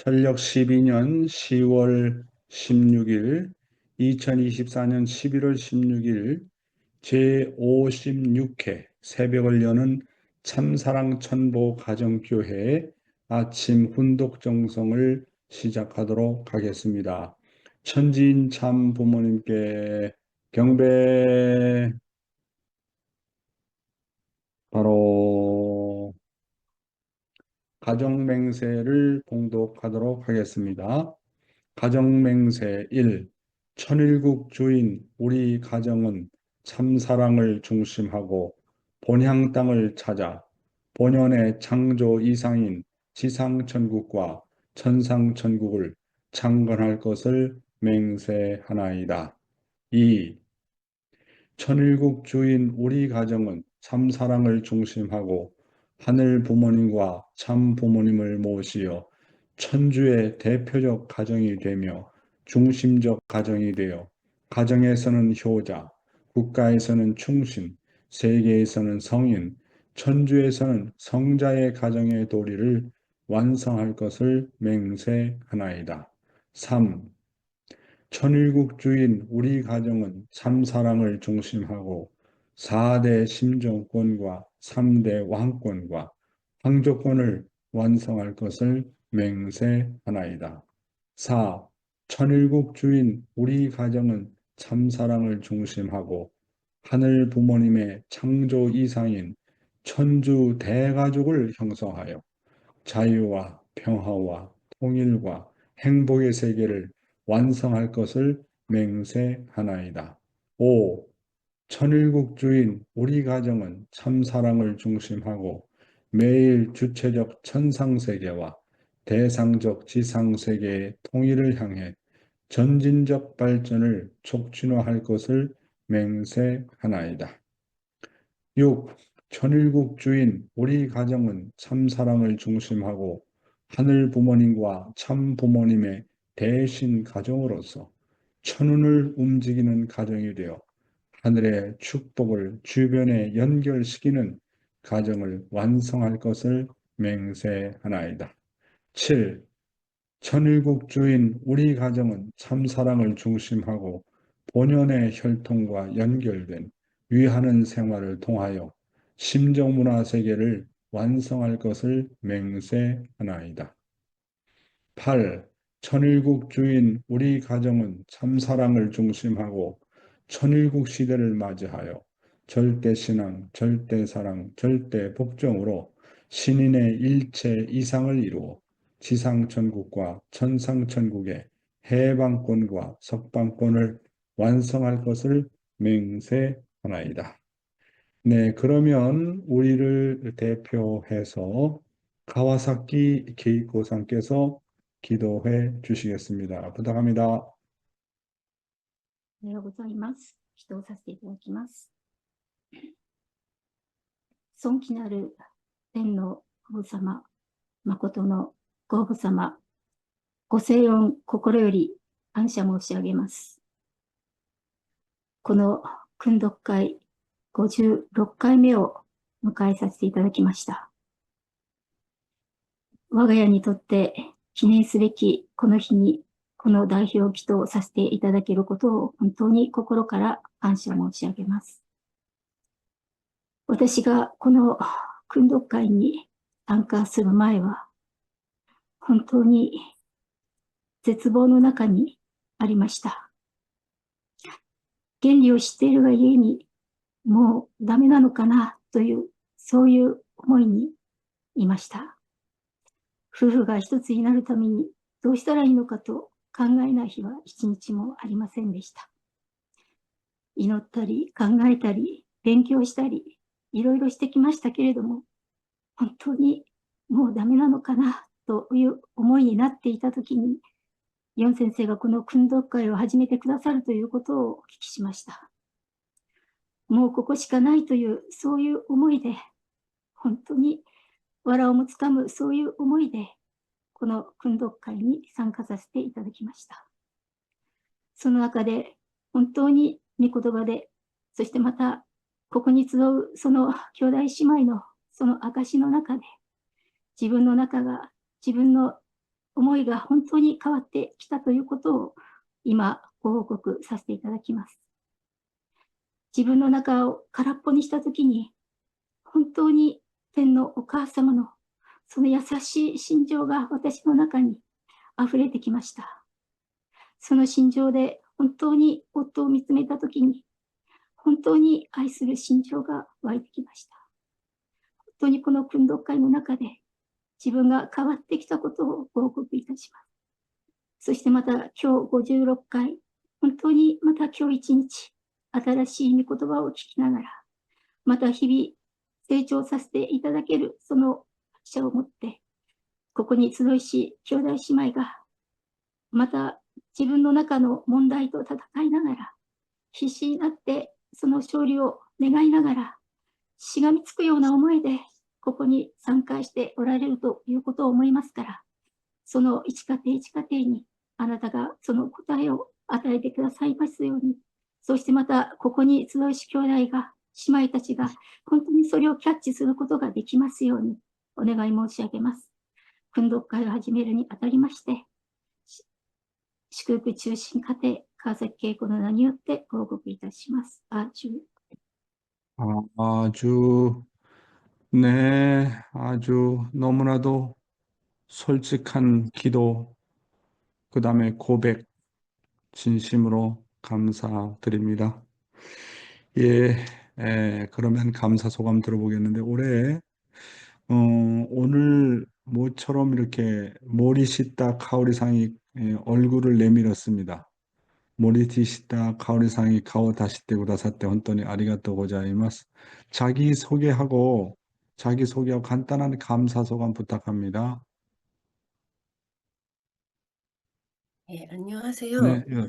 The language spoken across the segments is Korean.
전력 12년 10월 16일, 2024년 11월 16일 제56회 새벽을 여는 참사랑천보 가정교회 아침 훈독정성을 시작하도록 하겠습니다. 천지인 참 부모님께 경배. 바로 가정맹세를 봉독하도록 하겠습니다. 가정맹세 1. 천일국 주인 우리 가정은 참사랑을 중심하고 본향 땅을 찾아 본연의 창조 이상인 지상천국과 천상천국을 창건할 것을 맹세하나이다. 2. 천일국 주인 우리 가정은 참사랑을 중심하고 하늘 부모님과 참 부모님을 모시어 천주의 대표적 가정이 되며 중심적 가정이 되어 가정에서는 효자, 국가에서는 충신, 세계에서는 성인, 천주에서는 성자의 가정의 도리를 완성할 것을 맹세하나이다. 3. 천일국 주인 우리 가정은 참사랑을 중심하고 4대 심정권과 3대 왕권과 황조권을 완성할 것을 맹세하나이다. 4. 천일국 주인 우리 가정은 참사랑을 중심하고 하늘 부모님의 창조 이상인 천주 대가족을 형성하여 자유와 평화와 통일과 행복의 세계를 완성할 것을 맹세하나이다. 5. 천일국 주인 우리 가정은 참사랑을 중심하고 매일 주체적 천상세계와 대상적 지상세계의 통일을 향해 전진적 발전을 촉진화할 것을 맹세하나이다. 6. 천일국 주인 우리 가정은 참사랑을 중심하고 하늘 부모님과 참 부모님의 대신 가정으로서 천운을 움직이는 가정이 되어 하늘의 축복을 주변에 연결시키는 가정을 완성할 것을 맹세하나이다. 7. 천일국 주인 우리 가정은 참사랑을 중심하고 본연의 혈통과 연결된 위하는 생활을 통하여 심정문화 세계를 완성할 것을 맹세하나이다. 8. 천일국 주인 우리 가정은 참사랑을 중심하고 천일국 시대를 맞이하여 절대신앙, 절대사랑, 절대복종으로 신인의 일체 이상을 이루어 지상천국과 천상천국의 해방권과 석방권을 완성할 것을 맹세하나이다. 네, 그러면 우리를 대표해서 가와사키 게이코상께서 기도해 주시겠습니다. 부탁합니다. おはようございます。祈祷させていただきます。尊貴なる天の父様、誠のご父様、ご聖恩心より感謝申し上げます。この訓読会56回目を迎えさせていただきました。我が家にとって記念すべきこの日にこの代表祈祷をさせていただけることを本当に心から感謝申し上げます。私がこの訓読会に参加する前は、本当に絶望の中にありました。原理を知っているがゆえに、もうダメなのかなという、そういう思いにいました。夫婦が一つになるためにどうしたらいいのかと考えない日は一日もありませんでした。祈ったり考えたり勉強したりいろいろしてきましたけれども、本当にもうダメなのかなという思いになっていたときに、ヨン先生がこの訓読会を始めてくださるということをお聞きしました。もうここしかないというそういう思いで、本当に藁をもつかむそういう思いで、この訓読会に参加させていただきました。その中で本当に御言葉で、そしてまたここに集うその兄弟姉妹のその証の中で、自分の中が自分の思いが本当に変わってきたということを今ご報告させていただきます。自分の中を空っぽにしたときに、本当に天のお母様のその優しい心情が私の中に溢れてきました。その心情で本当に夫を見つめたときに、本当に愛する心情が湧いてきました。本当にこの訓読会の中で自分が変わってきたことをご報告いたします。そしてまた今日56回、本当にまた今日一日、新しい御言葉を聞きながら、また日々成長させていただけるその者を持って、ここに集いし兄弟姉妹が、また自分の中の問題と戦いながら、必死になってその勝利を願いながら、しがみつくような思いで、ここに参加しておられるということを思いますから、その一家庭一家庭にあなたがその答えを与えてくださいますように、そしてまたここに集いし兄弟が、姉妹たちが本当にそれをキャッチすることができますようにお願い申し上げます。訓読会を始めるにあたりまして、祝福中心家庭、川崎恵子の名によってご報告いたします。아주, 네, 아주 너무나도 솔직한 기도, 그 다음에 고백, 진심으로 감사드립니다. 예, 그러면 감사 소감 들어보겠는데, 오늘 모처럼 이렇게 모리시타 카오리상이 얼굴을 내밀었습니다. 모리시타 카오리상이顔を出してくださって本当にありがとうございます。자기소개하고 간단한 감사 소감 부탁합니다. 안녕하세요. 네, 네,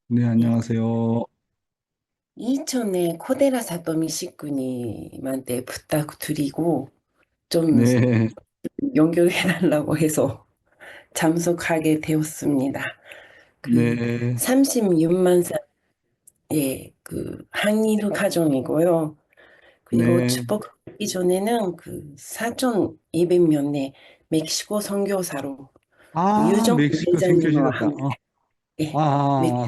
네, 안녕하세요. 이천에 코데라 사토미 식구님한테 부탁드리고 좀 네, 연결해달라고 해서 참석하게 되었습니다. 그 네, 36만 예, 그 항일우 가정이고요. 그리고 네. 축복하기 전에는 그 4,200명의 멕시코 선교사로 그 아, 유정 멕시코 회장님과 선교시셨다. 함께 예,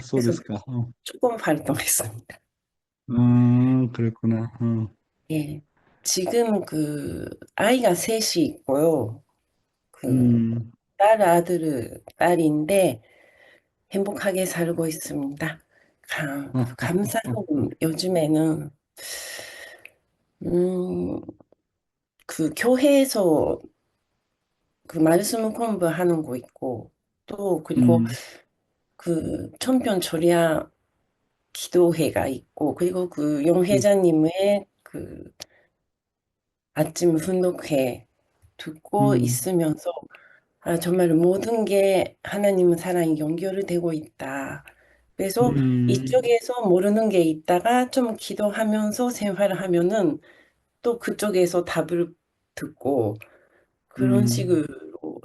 そうで 멕시코에서 すか。조금 활동했습니다. 그랬구나. 예, 지금 그 아이가 셋이 있고요. 그 음, 딸인데 행복하게 살고 있습니다. 어, 그 감사는 요즘에는 음, 그 교회에서 그 말씀 공부하는 거 있고 또 그리고 음, 그 천편철야 기도회가 있고 그리고 그 음, 용회장님의 그 아침 훈독회 듣고 음, 있으면서 정말 모든 게 하나님의 사랑이 연결이 되고 있다. 그래서 음, 이쪽에서 모르는 게 있다가 좀 기도하면서 생활을 하면은 또 그쪽에서 답을 듣고 그런 음, 식으로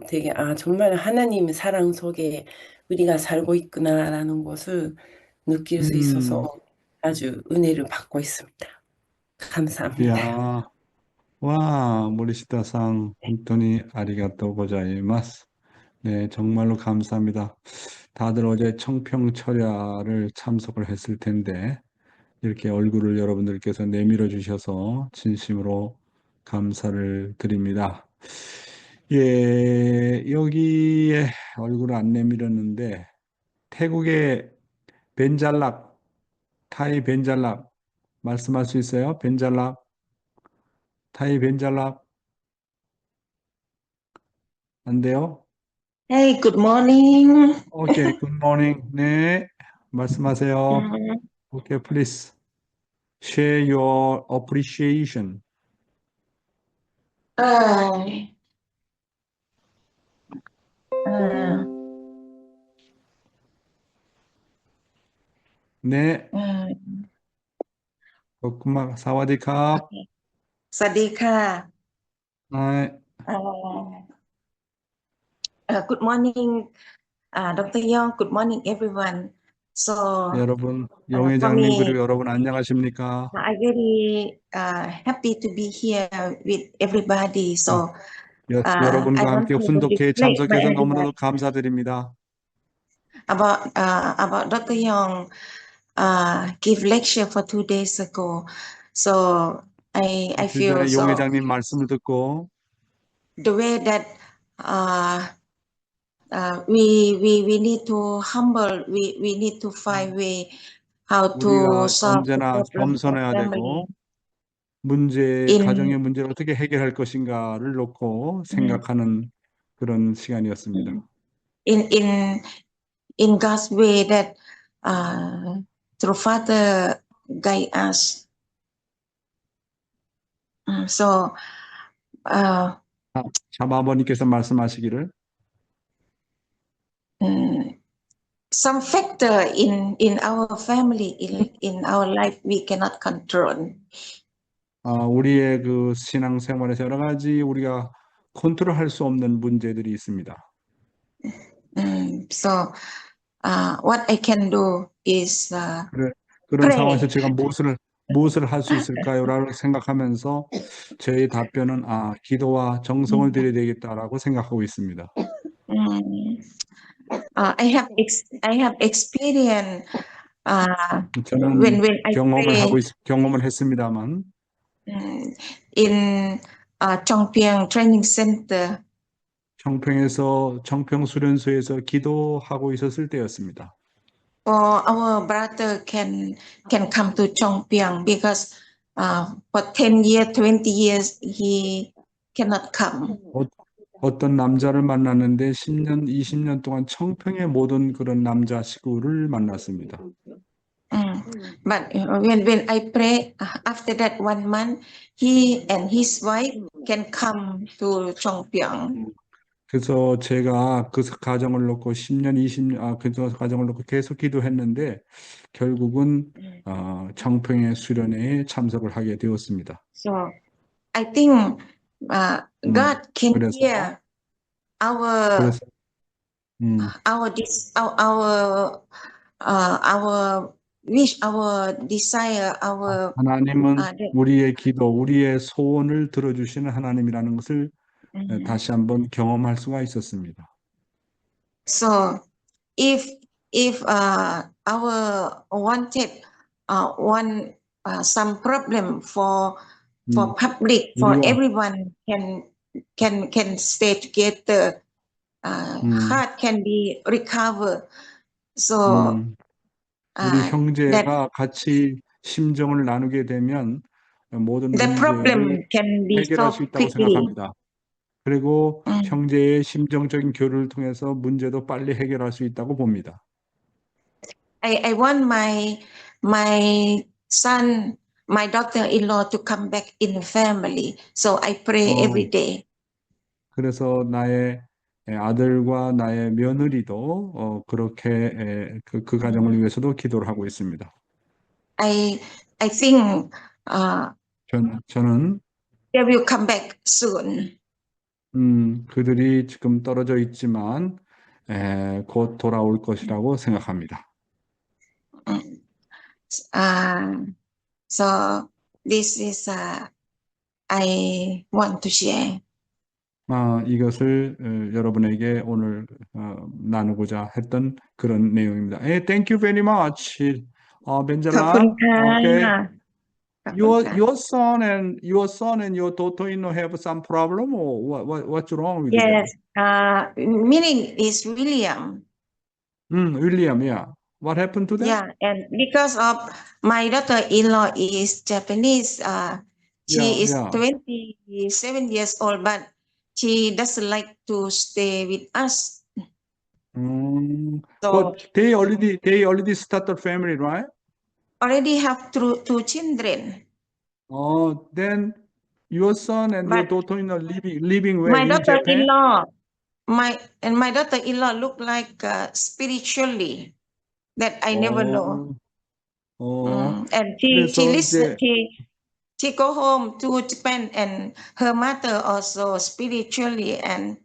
되게 정말 하나님의 사랑 속에 우리가 살고 있구나라는 것을 느낄 수 있어서 음. 아주 은혜를 받고 있습니다. 감사합니다. 森下さん、本当にありがとうございます。네, 정말로 감사합니다. 다들 어제 청평철야를 참석을 했을 텐데, 이렇게 얼굴을 여러분들께서 내밀어 주셔서 진심으로 감사를 드립니다. 예, 여기에 얼굴을 안 내밀었는데, 태국의 벤잘락, 타이 벤잘락, 말씀할 수 있어요? 벤잘락, 타이 벤잘락, 안 돼요? Hey, good morning. 오케이, 굿모닝. 네, 말씀하세요. Mm, 오케이, please. Share your appreciation. uh, uh, 네, uh, 고구마 사와디캅. okay. สวัสดีค่ะ 네, Uh, good morning, Dr. Young. Good morning, everyone. So, 여러분, 용 for 회장님 me, 그리고 여러분 안녕하십니까? I very happy to be here with everybody. 네, So, 여러분과 I want 함께 to 훈독회에 reflect my 참석해서 everyone 너무나도 감사드립니다. about Dr. Young give lecture for 2 days ago. So I 이틀 feel 전에 용 so 회장님 말씀을 듣고 the way that we need to humble, we need to find way how to 우리가 solve the 언제나 problem of 겸손해야 family. 되고 가정의 In 문제를 어떻게 해결할 것인가를 놓고 mm, 생각하는 그런 시간이었습니다. in in in God's way that through Father guide us. So 참 아버님께서 말씀하시기를 some factor in our family, in our life, we cannot control. 우리의 그 신앙생활에서 여러 가지 우리가 컨트롤할 수 없는 문제들이 있습니다. So what I can do is 그런 pray. 상황에서 제가 무엇을 할 수 있을까요? 라고 생각하면서 제 답변은 기도와 정성을 들여야 되겠다라고 생각하고 있습니다. I have experience 저는 when I pray 경험을 했습니다만 in Chongpyeong Training Center. 청평수련소에서 기도하고 있었을 때였습니다. For our brother can come to Chongpyeong because for 10 years, 20 years he cannot come. 어떤 남자를 만났는데 10년, 20년 동안 청평의 모든 그런 남자 식구를 만났습니다. But when I pray after that 1 month, he and his wife can come to Chongpyeong. 그래서 제가 그 가정을 놓고 10년, 20년, 그 가정을 놓고 계속 기도했는데 결국은 청평의 수련회에 참석을 하게 되었습니다. So I think God can 그래서 hear our 그래서 our wish, our desire, our 하나님은 우리의 기도, 우리의 소원을 들어주시는 하나님이라는 것을 다시 한번 경험할 수가 있었습니다. So if our wanted some problem for public, for 우리가 everyone can stay together, heart can be recovered. So 우리 that 형제가 같이 심정을 나누게 되면 모든 the problem 문제를 can be 해결할 수 solved 있다고 quickly. 생각합니다. 그리고 형제의 심정적인 교류를 통해서 문제도 빨리 해결할 수 있다고 봅니다. I want my son, my daughter-in-law to come back in the family. So I pray every day. 그래서 나의 아들과 나의 며느리도 그렇게 그 가정을 위해서도 기도를 하고 있습니다. I think 저는 they will come back soon. 그들이 지금 떨어져 있지만 곧 돌아올 것이라고 생각합니다. So this is I want to share. 이것을 여러분에게 오늘 나누고자 했던 그런 내용입니다. Thank you very much, 벤젤라. Okay. Your son and your daughter-in-law have some problem, or what's wrong with them? Yes. Meaning is William. William, yeah. What happened to them? Yeah, and because of my daughter-in-law is Japanese, she is 27 years old, but she doesn't like to stay with us. So but they already started family, right? already have two children. Then your son and your But daughter-in-law living where my in Japan? daughter-in-law, my daughter-in-law look like spiritually that I never know. And she go home to Japan, and her mother also spiritually, and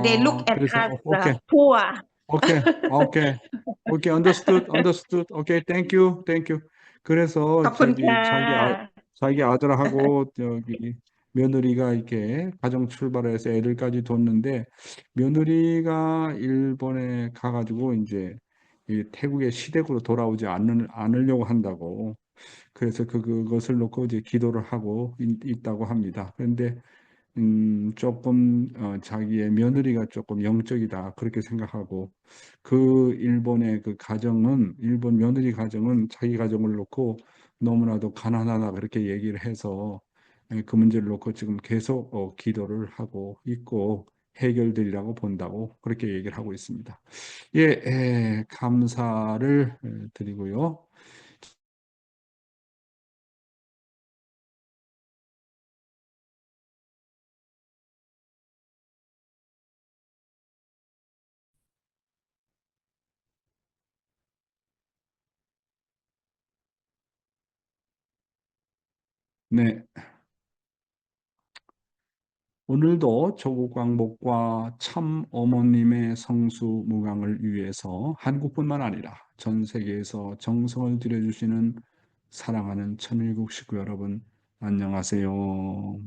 they look at us poor. Okay, understood. Okay, thank you. 그래서 자기 아들하고 며느리가 이렇게 가정 출발해서 애들까지 뒀는데 며느리가 일본에 가가지고 이제 이 태국의 시댁으로 돌아오지 않으려고 한다고. 그래서 그것을 놓고 이제 기도를 하고 있다고 합니다. 그런데 조금 자기의 며느리가 조금 영적이다 그렇게 생각하고 그 일본의 그 가정은 일본 며느리 가정은 자기 가정을 놓고 너무나도 가난하다 그렇게 얘기를 해서 그 문제를 놓고 지금 계속 기도를 하고 있고 해결되리라고 본다고 그렇게 얘기를 하고 있습니다. 예, 감사를 드리고요. 네. 오늘도 조국 왕복과 참 어머님의 성수무강을 위해서 한국뿐만 아니라 전 세계에서 정성을 들여주시는 사랑하는 천일국 식구 여러분, 안녕하세요.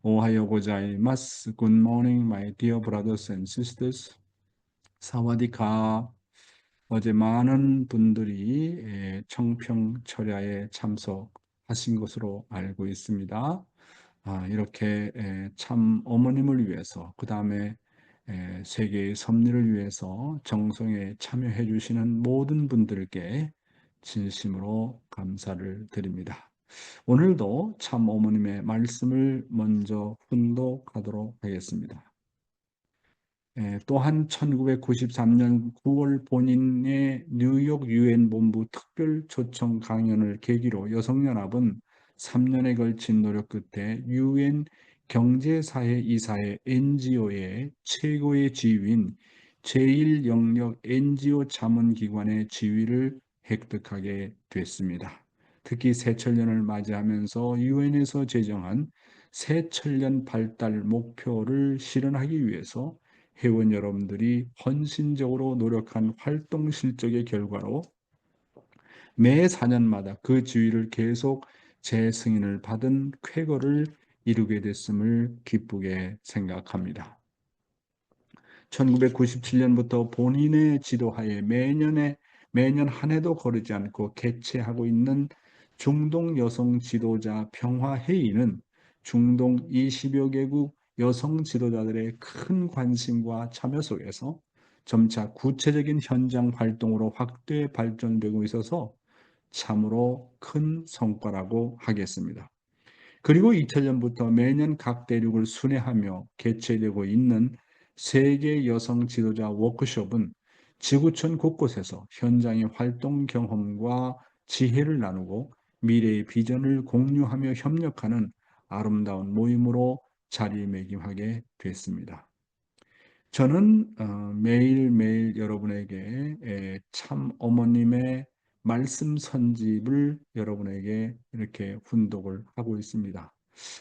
오하요 고자이마스. Good morning, my dear brothers and sisters. 사와디캅. 어제 많은 분들이 청평철야에 참석하신 것으로 알고 있습니다. 이렇게 참 어머님을 위해서 그 다음에 세계의 섭리를 위해서 정성에 참여해 주시는 모든 분들께 진심으로 감사를 드립니다. 오늘도 참 어머님의 말씀을 먼저 훈독하도록 하겠습니다. 또한 1993년 9월 본인의 뉴욕 유엔 본부 특별 초청 강연을 계기로 여성연합은 3년에 걸친 노력 끝에 유엔 경제사회 이사회 NGO의 최고의 지위인 제1영역 NGO 자문기관의 지위를 획득하게 됐습니다. 특히 새천년을 맞이하면서 유엔에서 제정한 새천년 발달 목표를 실현하기 위해서 회원 여러분들이 헌신적으로 노력한 활동 실적의 결과로 매 4년마다 그 지위를 계속 재승인을 받은 쾌거를 이루게 됐음을 기쁘게 생각합니다. 1997년부터 본인의 지도하에 매년 한 해도 거르지 않고 개최하고 있는 중동 여성 지도자 평화회의는 중동 20여 개국 여성 지도자들의 큰 관심과 참여 속에서 점차 구체적인 현장 활동으로 확대 발전되고 있어서 참으로 큰 성과라고 하겠습니다. 그리고 2000년부터 매년 각 대륙을 순회하며 개최되고 있는 세계 여성 지도자 워크숍은 지구촌 곳곳에서 현장의 활동 경험과 지혜를 나누고 미래의 비전을 공유하며 협력하는 아름다운 모임으로 자리매김하게 됐습니다. 저는 매일매일 여러분에게 참 어머님의 말씀 선집을 여러분에게 이렇게 훈독을 하고 있습니다.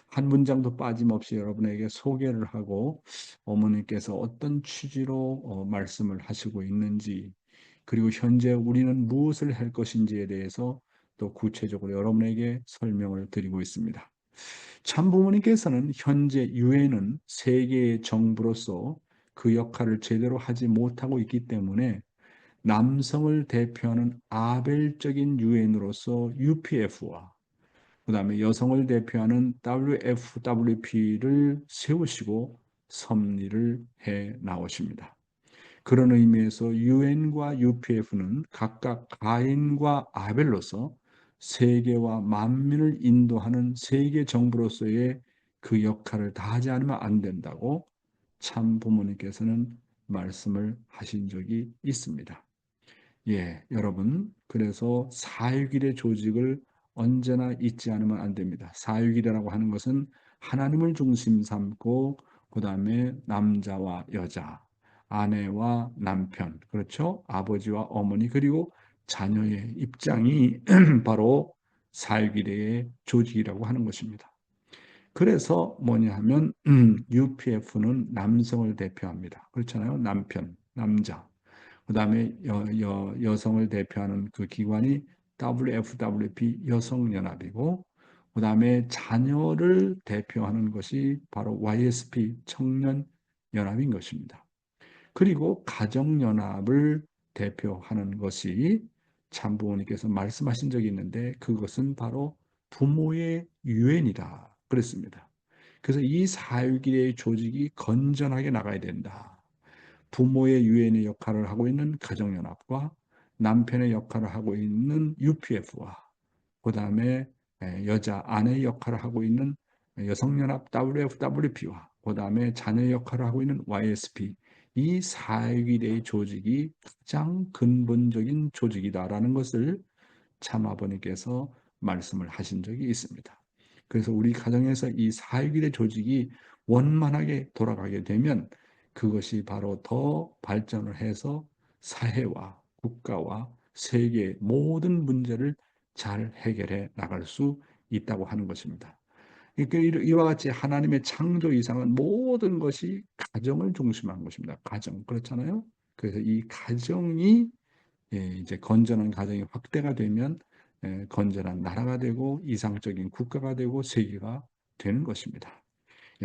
한 문장도 빠짐없이 여러분에게 소개를 하고 어머니께서 어떤 취지로 말씀을 하시고 있는지 그리고 현재 우리는 무엇을 할 것인지에 대해서 또 구체적으로 여러분에게 설명을 드리고 있습니다. 참부모님께서는 현재 유엔은 세계의 정부로서 그 역할을 제대로 하지 못하고 있기 때문에 남성을 대표하는 아벨적인 유엔으로서 UPF와 그 다음에 여성을 대표하는 WFWP를 세우시고 섭리를 해 나오십니다. 그런 의미에서 유엔과 UPF는 각각 가인과 아벨로서 세계와 만민을 인도하는 세계 정부로서의 그 역할을 다하지 않으면 안 된다고 참 부모님께서는 말씀을 하신 적이 있습니다. 예, 여러분, 그래서 사육일의 조직을 언제나 잊지 않으면 안 됩니다. 사육일이라고 하는 것은 하나님을 중심 삼고 그 다음에 남자와 여자, 아내와 남편, 그렇죠? 아버지와 어머니 그리고 자녀의 입장이 바로 사육일의 조직이라고 하는 것입니다. 그래서 뭐냐 하면 UPF는 남성을 대표합니다. 그렇잖아요. 남편, 남자. 그 다음에 여성을 대표하는 그 기관이 WFWP 여성연합이고 그 다음에 자녀를 대표하는 것이 바로 YSP 청년연합인 것입니다. 그리고 가정연합을 대표하는 것이 참부모님께서 말씀하신 적이 있는데 그것은 바로 부모의 유엔이다 그랬습니다. 그래서 이 사육일의 조직이 건전하게 나가야 된다. 부모의 유엔의 역할을 하고 있는 가정연합과 남편의 역할을 하고 있는 UPF와 그 다음에 여자 아내의 역할을 하고 있는 여성연합 WFWP와 그 다음에 자녀의 역할을 하고 있는 YSP 이 사회기대의 조직이 가장 근본적인 조직이다라는 것을 참아버님께서 말씀을 하신 적이 있습니다. 그래서 우리 가정에서 이 사회기대 조직이 원만하게 돌아가게 되면 그것이 바로 더 발전을 해서 사회와 국가와 세계의 모든 문제를 잘 해결해 나갈 수 있다고 하는 것입니다. 이와 같이 하나님의 창조 이상은 모든 것이 가정을 중심한 것입니다. 가정 그렇잖아요. 그래서 이 가정이 이제 건전한 가정이 확대가 되면 건전한 나라가 되고 이상적인 국가가 되고 세계가 되는 것입니다.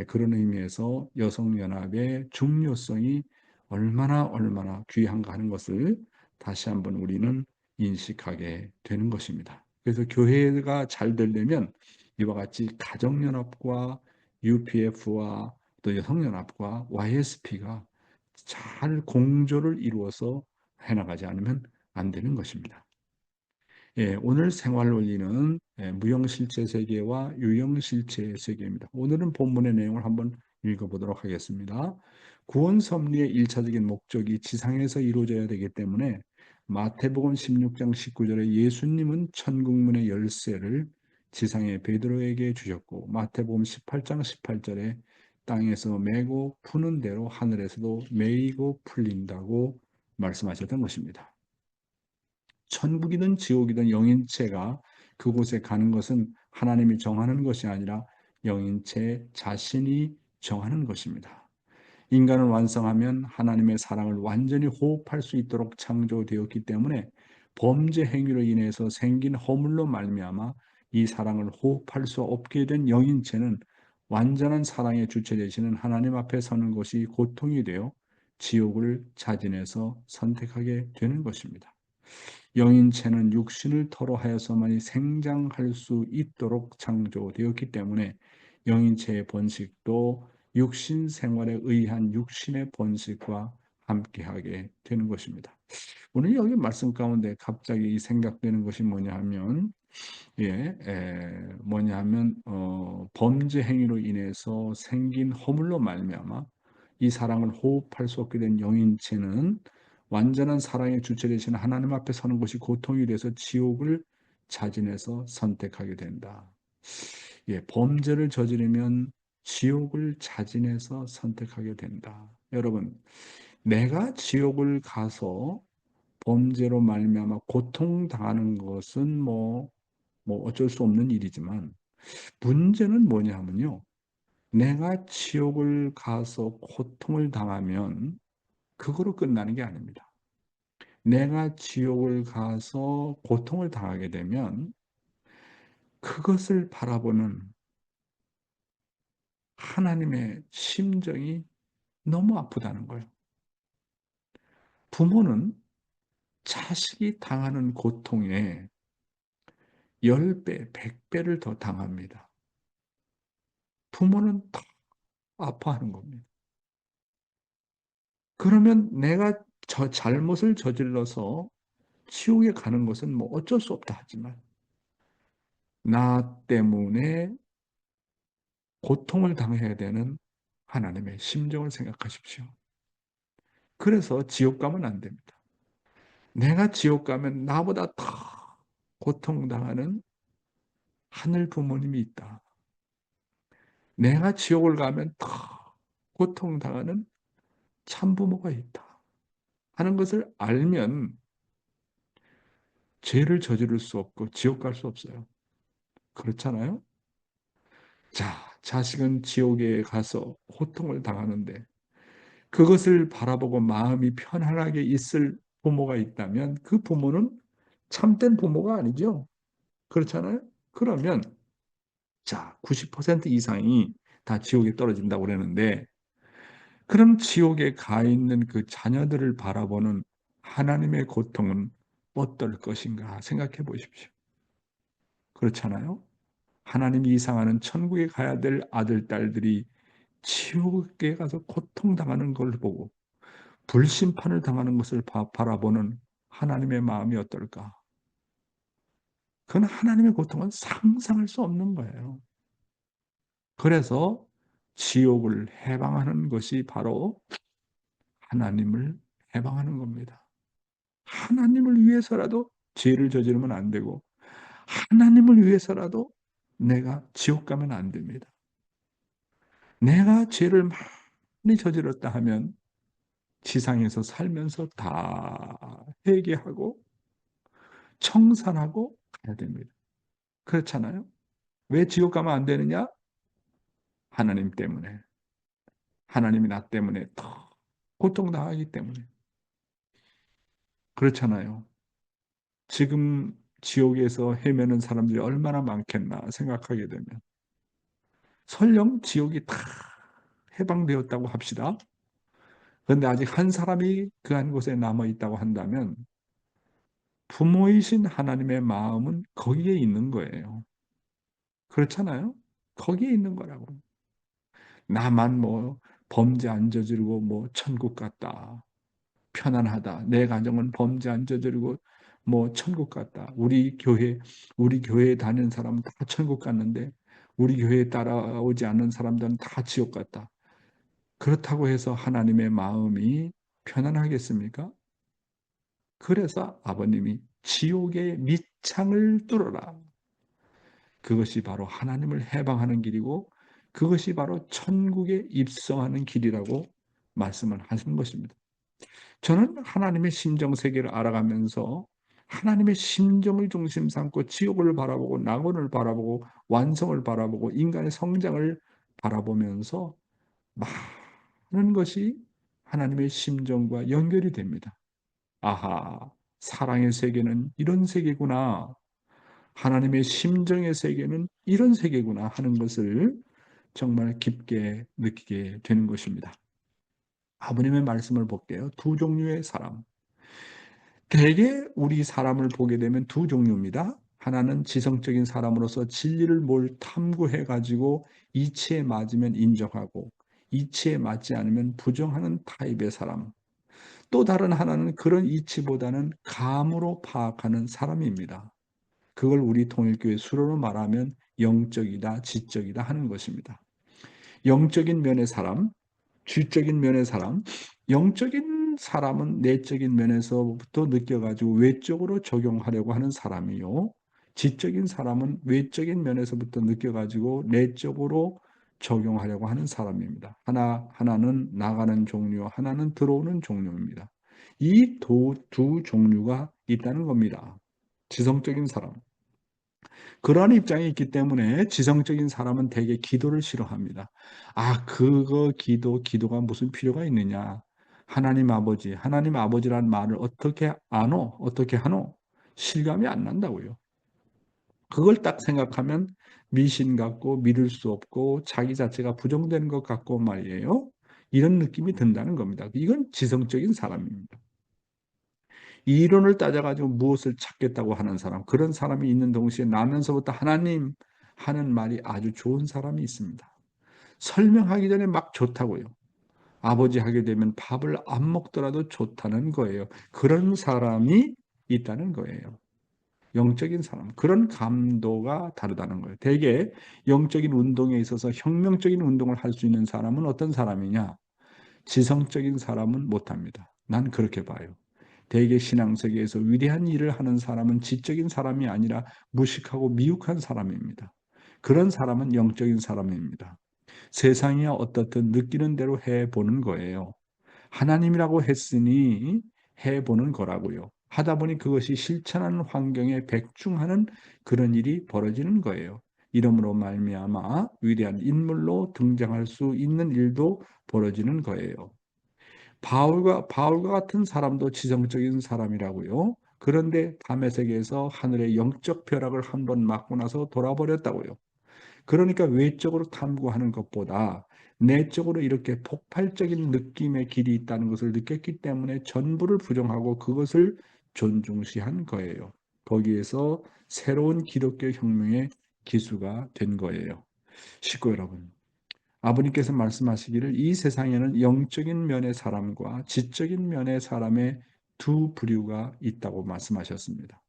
그런 의미에서 여성연합의 중요성이 얼마나 귀한가 하는 것을 다시 한번 우리는 인식하게 되는 것입니다. 그래서 교회가 잘 되려면 이와 같이 가정연합과 UPF와 또 여성연합과 YSP가 잘 공조를 이루어서 해나가지 않으면 안 되는 것입니다. 오늘 생활 원리는 무형실체 세계와 유형실체 세계입니다. 오늘은 본문의 내용을 한번 읽어보도록 하겠습니다. 구원 섭리의 1차적인 목적이 지상에서 이루어져야 되기 때문에 마태복음 16장 19절에 예수님은 천국문의 열쇠를 지상의 베드로에게 주셨고 마태복음 18장 18절에 땅에서 매고 푸는 대로 하늘에서도 매이고 풀린다고 말씀하셨던 것입니다. 천국이든 지옥이든 영인체가 그곳에 가는 것은 하나님이 정하는 것이 아니라 영인체 자신이 정하는 것입니다. 인간을 완성하면 하나님의 사랑을 완전히 호흡할 수 있도록 창조되었기 때문에 범죄 행위로 인해서 생긴 허물로 말미암아 이 사랑을 호흡할 수 없게 된 영인체는 완전한 사랑의 주체 되시는 하나님 앞에 서는 것이 고통이 되어 지옥을 자진해서 선택하게 되는 것입니다. 영인체는 육신을 토로하여서만이 생장할 수 있도록 창조되었기 때문에 영인체의 번식도 육신 생활에 의한 육신의 번식과 함께하게 되는 것입니다. 오늘 여기 말씀 가운데 갑자기 생각되는 것이 뭐냐 하면 범죄 행위로 인해서 생긴 허물로 말미암아 이 사랑을 호흡할 수 없게 된 영인체는 완전한 사랑의 주체 되시는 하나님 앞에 서는 것이 고통이 돼서 지옥을 자진해서 선택하게 된다. 범죄를 저지르면 지옥을 자진해서 선택하게 된다. 여러분, 내가 지옥을 가서 범죄로 말미암아 고통당하는 것은 뭐 어쩔 수 없는 일이지만 문제는 뭐냐 하면요. 내가 지옥을 가서 고통을 당하면 그거로 끝나는 게 아닙니다. 내가 지옥을 가서 고통을 당하게 되면 그것을 바라보는 하나님의 심정이 너무 아프다는 거예요. 부모는 자식이 당하는 고통에 10배, 100배를 더 당합니다. 부모는 더 아파하는 겁니다. 그러면 내가 잘못을 저질러서 지옥에 가는 것은 뭐 어쩔 수 없다 하지만 나 때문에 고통을 당해야 되는 하나님의 심정을 생각하십시오. 그래서 지옥 가면 안 됩니다. 내가 지옥 가면 나보다 더 고통당하는 하늘 부모님이 있다. 내가 지옥을 가면 더 고통당하는 참부모가 있다. 하는 것을 알면 죄를 저지를 수 없고 지옥 갈 수 없어요. 그렇잖아요? 자, 자식은 지옥에 가서 고통을 당하는데 그것을 바라보고 마음이 편안하게 있을 부모가 있다면 그 부모는 참된 부모가 아니죠. 그렇잖아요? 그러면 자, 90% 이상이 다 지옥에 떨어진다고 그러는데, 그럼 지옥에 가 있는 그 자녀들을 바라보는 하나님의 고통은 어떨 것인가 생각해 보십시오. 그렇잖아요? 하나님이 이상하는 천국에 가야 될 아들, 딸들이 지옥에 가서 고통당하는 걸 보고 불심판을 당하는 것을 바라보는 하나님의 마음이 어떨까? 그건 하나님의 고통은 상상할 수 없는 거예요. 그래서 지옥을 해방하는 것이 바로 하나님을 해방하는 겁니다. 하나님을 위해서라도 죄를 저지르면 안 되고 하나님을 위해서라도 내가 지옥 가면 안 됩니다. 내가 죄를 많이 저질렀다 하면 지상에서 살면서 다 회개하고 청산하고 가야 됩니다. 그렇잖아요? 왜 지옥 가면 안 되느냐? 하나님 때문에. 하나님이 나 때문에 더 고통당하기 때문에. 그렇잖아요. 지금 지옥에서 헤매는 사람들이 얼마나 많겠나 생각하게 되면 설령 지옥이 다 해방되었다고 합시다. 그런데 아직 한 사람이 그 한 곳에 남아 있다고 한다면 부모이신 하나님의 마음은 거기에 있는 거예요. 그렇잖아요? 거기에 있는 거라고. 나만 뭐 범죄 안 저지르고 뭐 천국 갔다. 편안하다. 내 가정은 범죄 안 저지르고 뭐 천국 갔다. 우리 교회에 다니는 사람은 다 천국 갔는데 우리 교회에 따라오지 않는 사람들은 다 지옥 갔다. 그렇다고 해서 하나님의 마음이 편안하겠습니까? 그래서 아버님이 지옥의 밑창을 뚫어라. 그것이 바로 하나님을 해방하는 길이고 그것이 바로 천국에 입성하는 길이라고 말씀을 하신 것입니다. 저는 하나님의 심정 세계를 알아가면서 하나님의 심정을 중심 삼고 지옥을 바라보고 낙원을 바라보고 완성을 바라보고 인간의 성장을 바라보면서 많은 것이 하나님의 심정과 연결이 됩니다. 아하, 사랑의 세계는 이런 세계구나. 하나님의 심정의 세계는 이런 세계구나 하는 것을 정말 깊게 느끼게 되는 것입니다. 아버님의 말씀을 볼게요. 두 종류의 사람. 대개 우리 사람을 보게 되면 두 종류입니다. 하나는 지성적인 사람으로서 진리를 뭘 탐구해 가지고 이치에 맞으면 인정하고 이치에 맞지 않으면 부정하는 타입의 사람. 또 다른 하나는 그런 이치보다는 감으로 파악하는 사람입니다. 그걸 우리 통일교회 수로로 말하면 영적이다, 지적이다 하는 것입니다. 영적인 면의 사람, 지적인 면의 사람, 영적인 사람은 내적인 면에서부터 느껴가지고 외적으로 적용하려고 하는 사람이요. 지적인 사람은 외적인 면에서부터 느껴가지고 내적으로 적용하려고 하는 사람입니다. 하나는 나가는 종류, 하나는 들어오는 종류입니다. 이 두 종류가 있다는 겁니다. 지성적인 사람. 그러한 입장이 있기 때문에 지성적인 사람은 대개 기도를 싫어합니다. 아, 기도가 무슨 필요가 있느냐? 하나님 아버지란 말을 어떻게 아노? 어떻게 하노? 실감이 안 난다고요. 그걸 딱 생각하면 미신 같고 믿을 수 없고 자기 자체가 부정되는 것 같고 말이에요. 이런 느낌이 든다는 겁니다. 이건 지성적인 사람입니다. 이론을 따져가지고 무엇을 찾겠다고 하는 사람, 그런 사람이 있는 동시에 나면서부터 하나님 하는 말이 아주 좋은 사람이 있습니다. 설명하기 전에 막 좋다고요. 아버지 하게 되면 밥을 안 먹더라도 좋다는 거예요. 그런 사람이 있다는 거예요. 영적인 사람, 그런 감도가 다르다는 거예요. 대개 영적인 운동에 있어서 혁명적인 운동을 할 수 있는 사람은 어떤 사람이냐? 지성적인 사람은 못합니다. 난 그렇게 봐요. 대개 신앙세계에서 위대한 일을 하는 사람은 지적인 사람이 아니라 무식하고 미혹한 사람입니다. 그런 사람은 영적인 사람입니다. 세상이 어떻든 느끼는 대로 해보는 거예요. 하나님이라고 했으니 해보는 거라고요. 하다 보니 그것이 실천하는 환경에 백중하는 그런 일이 벌어지는 거예요. 이러므로 말미암아 위대한 인물로 등장할 수 있는 일도 벌어지는 거예요. 바울과 같은 사람도 지성적인 사람이라고요. 그런데 담에색에서 하늘의 영적 벼락을 한번 맞고 나서 돌아버렸다고요. 그러니까 외적으로 탐구하는 것보다 내적으로 이렇게 폭발적인 느낌의 길이 있다는 것을 느꼈기 때문에 전부를 부정하고 그것을 존중시한 거예요. 거기에서 새로운 기독교 혁명의 기수가 된 거예요. 식구 여러분, 아버님께서 말씀하시기를 이 세상에는 영적인 면의 사람과 지적인 면의 사람의 두 부류가 있다고 말씀하셨습니다.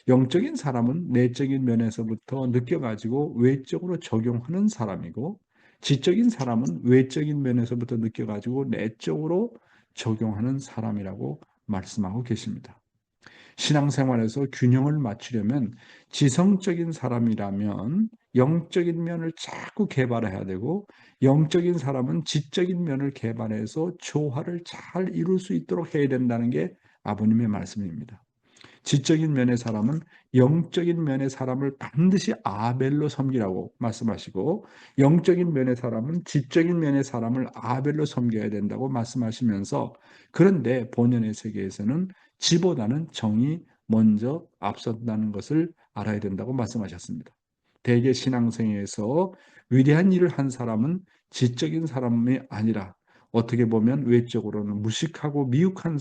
영적인 사람은 내적인 면에서부터 느껴가지고 외적으로 적용하는 사람이고, 지적인 사람은 외적인 면에서부터 느껴가지고 내적으로 적용하는 사람이라고 말씀하고 계십니다. 신앙생활에서 균형을 맞추려면 지성적인 사람이라면 영적인 면을 자꾸 개발해야 되고, 영적인 사람은 지적인 면을 개발해서 조화를 잘 이룰 수 있도록 해야 된다는 게 아버님의 말씀입니다. 지적인 면의 사람은 영적인 면의 사람을 반드시 아벨로 섬기라고 말씀하시고, 영적인 면의 사람은 지적인 면의 사람을 아벨로 섬겨야 된다고 말씀하시면서, 그런데 본연의 세계에서는 지보다는 정이 먼저 앞선다는 것을 알아야 된다고 말씀하셨습니다. 대개 신앙생에서 위대한 일을 한 사람은 지적인 사람이 아니라 어떻게 보면 외적으로는 무식하고 미혹한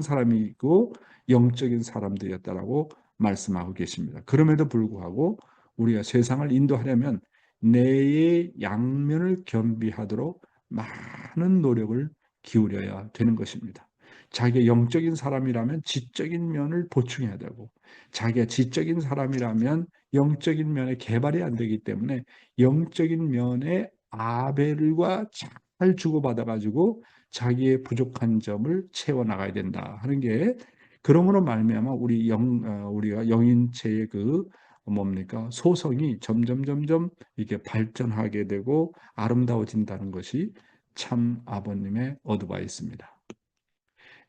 사람이고 영적인 사람들이었다라고 말씀하고 계십니다. 그럼에도 불구하고 우리가 세상을 인도하려면 내의 양면을 겸비하도록 많은 노력을 기울여야 되는 것입니다. 자기가 영적인 사람이라면 지적인 면을 보충해야 되고, 자기가 지적인 사람이라면 영적인 면에 개발이 안 되기 때문에 영적인 면에 아벨과 잘 주고받아가지고 자기의 부족한 점을 채워나가야 된다 하는 게, 그러므로 말미암아 우리가 영인체의 뭡니까 소성이 점점 이게 발전하게 되고 아름다워진다는 것이 참 아버님의 어드바이스입니다.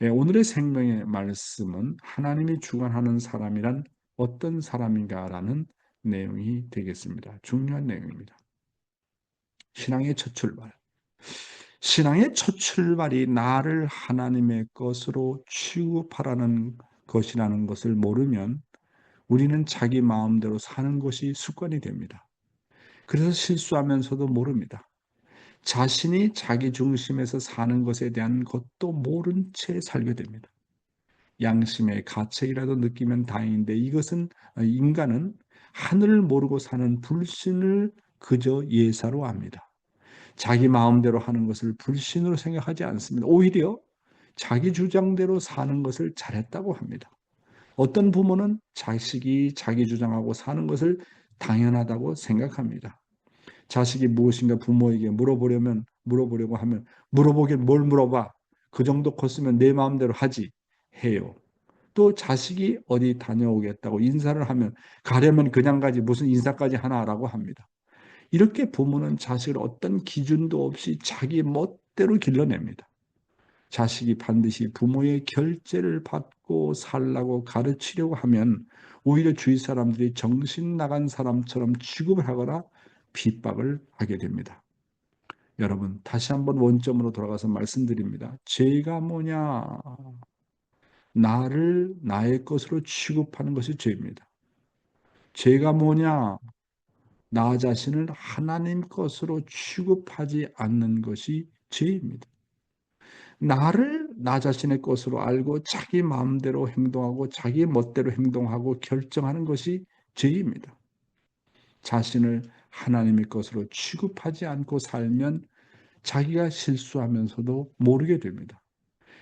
예, 오늘의 생명의 말씀은 하나님이 주관하는 사람이란 어떤 사람인가라는 내용이 되겠습니다. 중요한 내용입니다. 신앙의 첫 출발. 신앙의 첫 출발이 나를 하나님의 것으로 취급하라는 것이라는 것을 모르면 우리는 자기 마음대로 사는 것이 습관이 됩니다. 그래서 실수하면서도 모릅니다. 자신이 자기 중심에서 사는 것에 대한 것도 모른 채 살게 됩니다. 양심의 가책이라도 느끼면 다행인데, 이것은 인간은 하늘을 모르고 사는 불신을 그저 예사로 합니다. 자기 마음대로 하는 것을 불신으로 생각하지 않습니다. 오히려 자기 주장대로 사는 것을 잘했다고 합니다. 어떤 부모는 자식이 자기 주장하고 사는 것을 당연하다고 생각합니다. 자식이 무엇인가 부모에게 물어보려고 하면 물어보긴 뭘 물어봐. 그 정도 컸으면 내 마음대로 하지 해요. 또 자식이 어디 다녀오겠다고 인사를 하면 가려면 그냥 가지 무슨 인사까지 하나라고 합니다. 이렇게 부모는 자식을 어떤 기준도 없이 자기 멋대로 길러냅니다. 자식이 반드시 부모의 결제를 받고 살라고 가르치려고 하면 오히려 주위 사람들이 정신 나간 사람처럼 취급을 하거나 핍박을 하게 됩니다. 여러분, 다시 한번 원점으로 돌아가서 말씀드립니다. 죄가 뭐냐? 나를 나의 것으로 취급하는 것이 죄입니다. 죄가 뭐냐? 나 자신을 하나님 것으로 취급하지 않는 것이 죄입니다. 나를 나 자신의 것으로 알고 자기 마음대로 행동하고 자기 멋대로 행동하고 결정하는 것이 죄입니다. 자신을 하나님의 것으로 취급하지 않고 살면 자기가 실수하면서도 모르게 됩니다.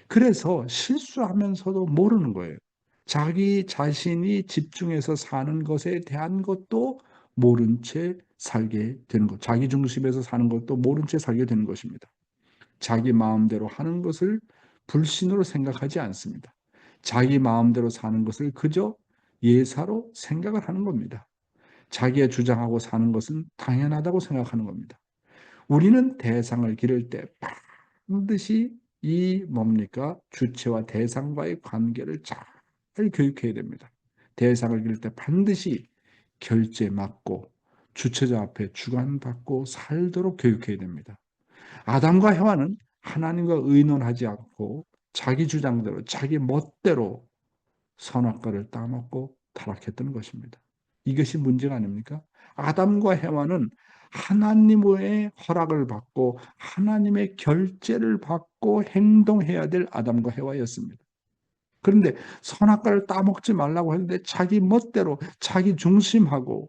그래서 실수하면서도 모르는 거예요. 자기 자신이 집중해서 사는 것에 대한 것도 모른 채 살게 되는 것. 자기 중심에서 사는 것도 모른 채 살게 되는 것입니다. 자기 마음대로 하는 것을 불신으로 생각하지 않습니다. 자기 마음대로 사는 것을 그저 예사로 생각을 하는 겁니다. 자기의 주장하고 사는 것은 당연하다고 생각하는 겁니다. 우리는 대상을 기를 때 반드시 이 뭡니까? 주체와 대상과의 관계를 잘 교육해야 됩니다. 대상을 기를 때 반드시 결제 맞고 주체자 앞에 주관받고 살도록 교육해야 됩니다. 아담과 해와는 하나님과 의논하지 않고 자기 주장대로 자기 멋대로 선악과를 따먹고 타락했던 것입니다. 이것이 문제가 아닙니까? 아담과 해와는 하나님의 허락을 받고 하나님의 결재를 받고 행동해야 될 아담과 해와였습니다. 그런데 선악과를 따먹지 말라고 했는데 자기 멋대로 자기 중심하고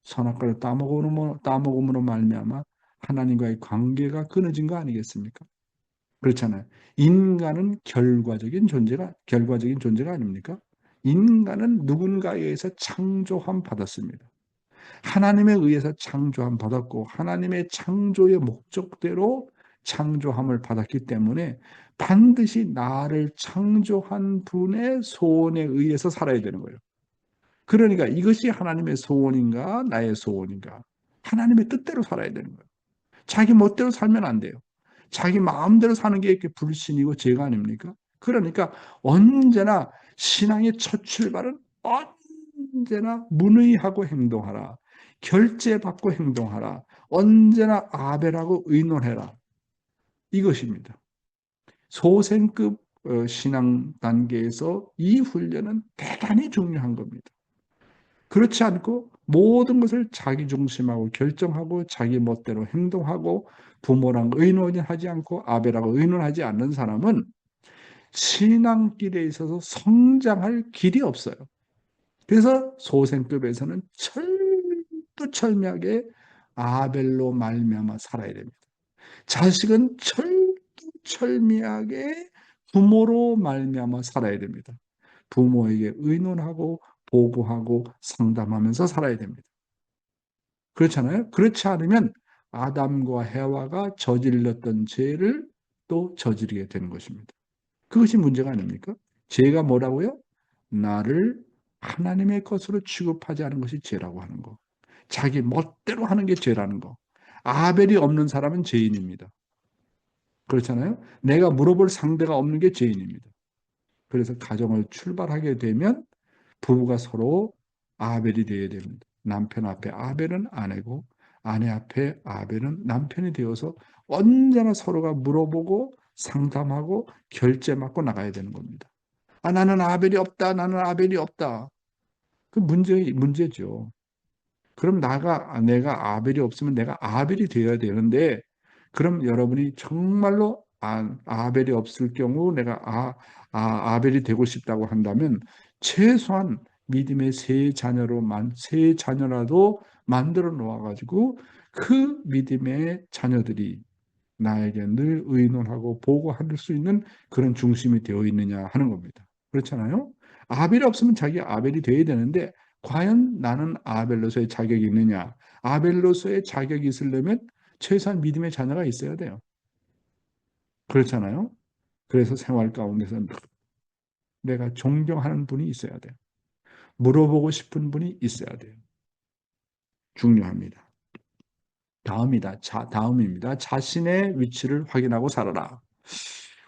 선악과를 따먹음으로 말미암아 하나님과의 관계가 끊어진 거 아니겠습니까? 그렇잖아요. 인간은 결과적인 존재가 아닙니까? 인간은 누군가에 의해서 창조함 받았습니다. 하나님에 의해서 창조함 받았고 하나님의 창조의 목적대로 창조함을 받았기 때문에 반드시 나를 창조한 분의 소원에 의해서 살아야 되는 거예요. 그러니까 이것이 하나님의 소원인가 나의 소원인가? 하나님의 뜻대로 살아야 되는 거예요. 자기 멋대로 살면 안 돼요. 자기 마음대로 사는 게 이렇게 불신이고 죄가 아닙니까? 그러니까 언제나 신앙의 첫 출발은 언제나 문의하고 행동하라. 결제받고 행동하라. 언제나 아벨하고 의논해라. 이것입니다. 소생급 신앙 단계에서 이 훈련은 대단히 중요한 겁니다. 그렇지 않고 모든 것을 자기 중심하고 결정하고 자기 멋대로 행동하고 부모랑 의논하지 않고 아벨하고 의논하지 않는 사람은 신앙길에 있어서 성장할 길이 없어요. 그래서 소생급에서는 철두철미하게 아벨로 말미암아 살아야 됩니다. 자식은 철두철미하게 부모로 말미암아 살아야 됩니다. 부모에게 의논하고 보고하고 상담하면서 살아야 됩니다. 그렇잖아요. 그렇지 않으면 아담과 해와가 저질렀던 죄를 또 저지르게 되는 것입니다. 그것이 문제가 아닙니까? 죄가 뭐라고요? 나를 하나님의 것으로 취급하지 않은 것이 죄라고 하는 거. 자기 멋대로 하는 게 죄라는 거. 아벨이 없는 사람은 죄인입니다. 그렇잖아요. 내가 물어볼 상대가 없는 게 죄인입니다. 그래서 가정을 출발하게 되면 부부가 서로 아벨이 되어야 됩니다. 남편 앞에 아벨은 아내고 아내 앞에 아벨은 남편이 되어서 언제나 서로가 물어보고 상담하고 결제 맞고 나가야 되는 겁니다. 아, 나는 아벨이 없다. 나는 아벨이 없다. 그 문제죠. 그럼 내가 아벨이 없으면 내가 아벨이 되어야 되는데, 그럼 여러분이 정말로 아벨이 없을 경우 내가 아벨이 되고 싶다고 한다면 최소한 믿음의 새 자녀라도 만들어 놓아가지고 그 믿음의 자녀들이 나에게 늘 의논하고 보고할 수 있는 그런 중심이 되어 있느냐 하는 겁니다. 그렇잖아요? 아벨이 없으면 자기가 아벨이 되어야 되는데 과연 나는 아벨로서의 자격이 있느냐? 아벨로서의 자격이 있으려면 최소한 믿음의 자녀가 있어야 돼요. 그렇잖아요? 그래서 생활 가운데서 내가 존경하는 분이 있어야 돼요. 물어보고 싶은 분이 있어야 돼요. 중요합니다. 다음입니다. 자신의 위치를 확인하고 살아라.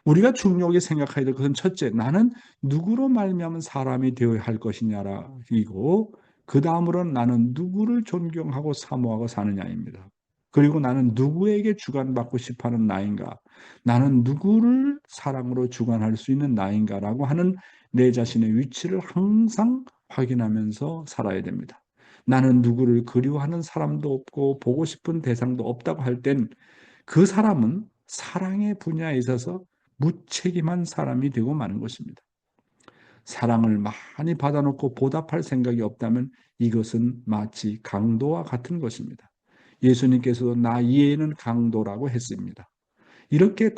우리가 중요하게 생각해야 될 것은 첫째, 나는 누구로 말미암은 사람이 되어야 할 것이냐이고, 그 다음으로는 나는 누구를 존경하고 사모하고 사느냐입니다. 그리고 나는 누구에게 주관받고 싶어하는 나인가, 나는 누구를 사랑으로 주관할 수 있는 나인가라고 하는 내 자신의 위치를 항상 확인하면서 살아야 됩니다. 나는 누구를 그리워하는 사람도 없고 보고 싶은 대상도 없다고 할 땐 그 사람은 사랑의 분야에 있어서 무책임한 사람이 되고 마는 것입니다. 사랑을 많이 받아놓고 보답할 생각이 없다면 이것은 마치 강도와 같은 것입니다. 예수님께서도 나 이에는 강도라고 했습니다. 이렇게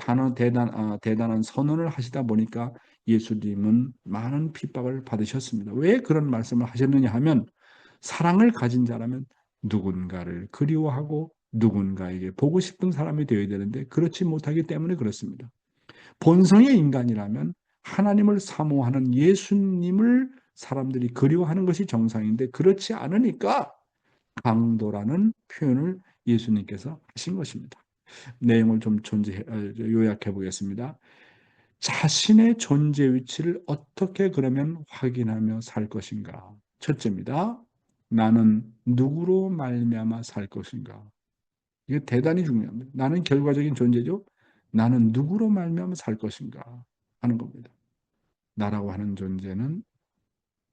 대단한 선언을 하시다 보니까 예수님은 많은 핍박을 받으셨습니다. 왜 그런 말씀을 하셨느냐 하면 사랑을 가진 자라면 누군가를 그리워하고 누군가에게 보고 싶은 사람이 되어야 되는데 그렇지 못하기 때문에 그렇습니다. 본성의 인간이라면 하나님을 사모하는 예수님을 사람들이 그리워하는 것이 정상인데 그렇지 않으니까 강도라는 표현을 예수님께서 하신 것입니다. 내용을 좀 요약해 보겠습니다. 자신의 존재 위치를 어떻게 그러면 확인하며 살 것인가? 첫째입니다. 나는 누구로 말미암아 살 것인가? 이게 대단히 중요합니다. 나는 결과적인 존재죠. 나는 누구로 말미암아 살 것인가 하는 겁니다. 나라고 하는 존재는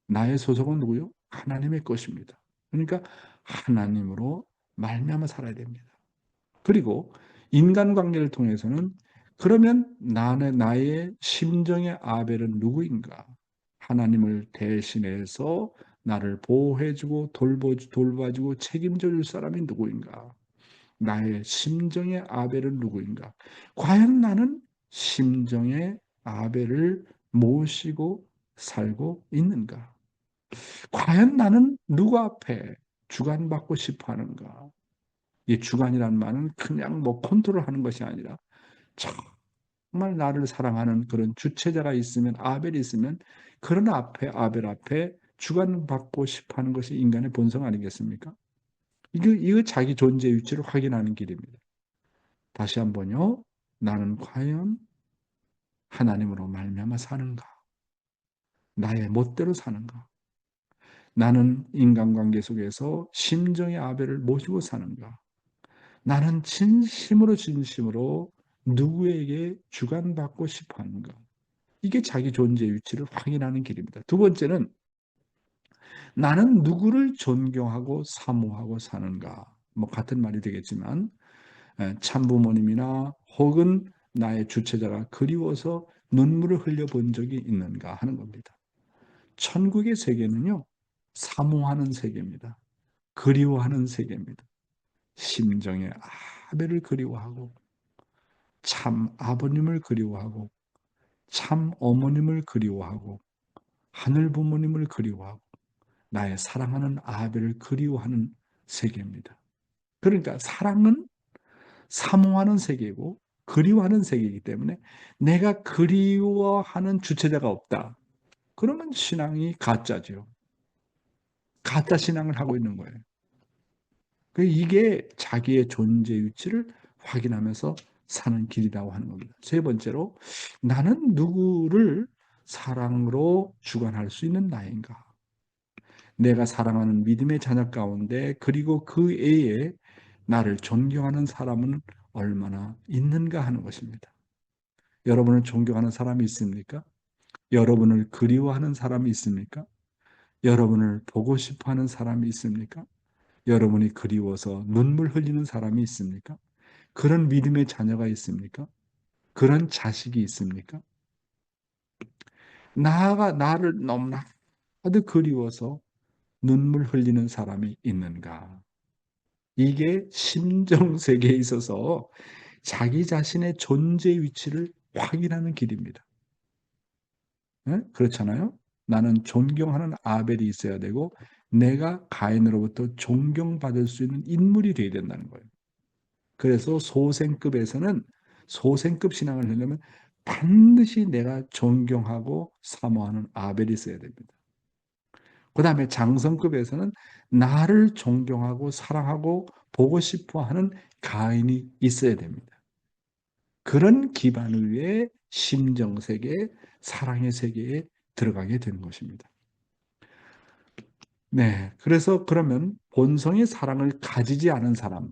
나의 소속은 누구요? 하나님의 것입니다. 그러니까 하나님으로 말미암아 살아야 됩니다. 그리고 인간관계를 통해서는 그러면 나의 심정의 아벨은 누구인가? 하나님을 대신해서 나를 보호해주고 돌봐주고 책임져 줄 사람이 누구인가? 나의 심정의 아벨은 누구인가? 과연 나는 심정의 아벨을 모시고 살고 있는가? 과연 나는 누구 앞에 주관받고 싶어 하는가? 이 주관이란 말은 그냥 뭐 컨트롤하는 것이 아니라 정말 나를 사랑하는 그런 주체자가 있으면, 아벨이 있으면 그런 아벨 앞에 주관받고 싶어 하는 것이 인간의 본성 아니겠습니까? 이거 자기 존재 위치를 확인하는 길입니다. 다시 한번요. 나는 과연 하나님으로 말미암아 사는가? 나의 멋대로 사는가? 나는 인간관계 속에서 심정의 아벨을 모시고 사는가? 나는 진심으로 누구에게 주관받고 싶어 하는가? 이게 자기 존재 위치를 확인하는 길입니다. 두 번째는 나는 누구를 존경하고 사모하고 사는가? 뭐 같은 말이 되겠지만 참부모님이나 혹은 나의 주체자가 그리워서 눈물을 흘려본 적이 있는가 하는 겁니다. 천국의 세계는요. 사모하는 세계입니다. 그리워하는 세계입니다. 심정의 아벨을 그리워하고 참 아버님을 그리워하고 참 어머님을 그리워하고 하늘 부모님을 그리워하고 나의 사랑하는 아벨을 그리워하는 세계입니다. 그러니까 사랑은 사모하는 세계이고 그리워하는 세계이기 때문에 내가 그리워하는 주체자가 없다. 그러면 신앙이 가짜죠. 가짜 신앙을 하고 있는 거예요. 이게 자기의 존재 위치를 확인하면서 사는 길이라고 하는 겁니다. 세 번째로 나는 누구를 사랑으로 주관할 수 있는 나인가? 내가 사랑하는 믿음의 자녀 가운데 그리고 그 외에 나를 존경하는 사람은 얼마나 있는가 하는 것입니다. 여러분을 존경하는 사람이 있습니까? 여러분을 그리워하는 사람이 있습니까? 여러분을 보고 싶어하는 사람이 있습니까? 여러분이 그리워서 눈물 흘리는 사람이 있습니까? 그런 믿음의 자녀가 있습니까? 그런 자식이 있습니까? 나가 나를 너무나도 그리워서 눈물 흘리는 사람이 있는가? 이게 심정 세계에 있어서 자기 자신의 존재 위치를 확인하는 길입니다. 네? 그렇잖아요? 나는 존경하는 아벨이 있어야 되고 내가 가인으로부터 존경받을 수 있는 인물이 되어야 된다는 거예요. 그래서 소생급에서는 소생급 신앙을 하려면 반드시 내가 존경하고 사모하는 아벨이 있어야 됩니다. 그 다음에 장성급에서는 나를 존경하고 사랑하고 보고 싶어하는 가인이 있어야 됩니다. 그런 기반을 위해 심정세계, 사랑의 세계에 들어가게 되는 것입니다. 네, 그래서 그러면 본성의 사랑을 가지지 않은 사람,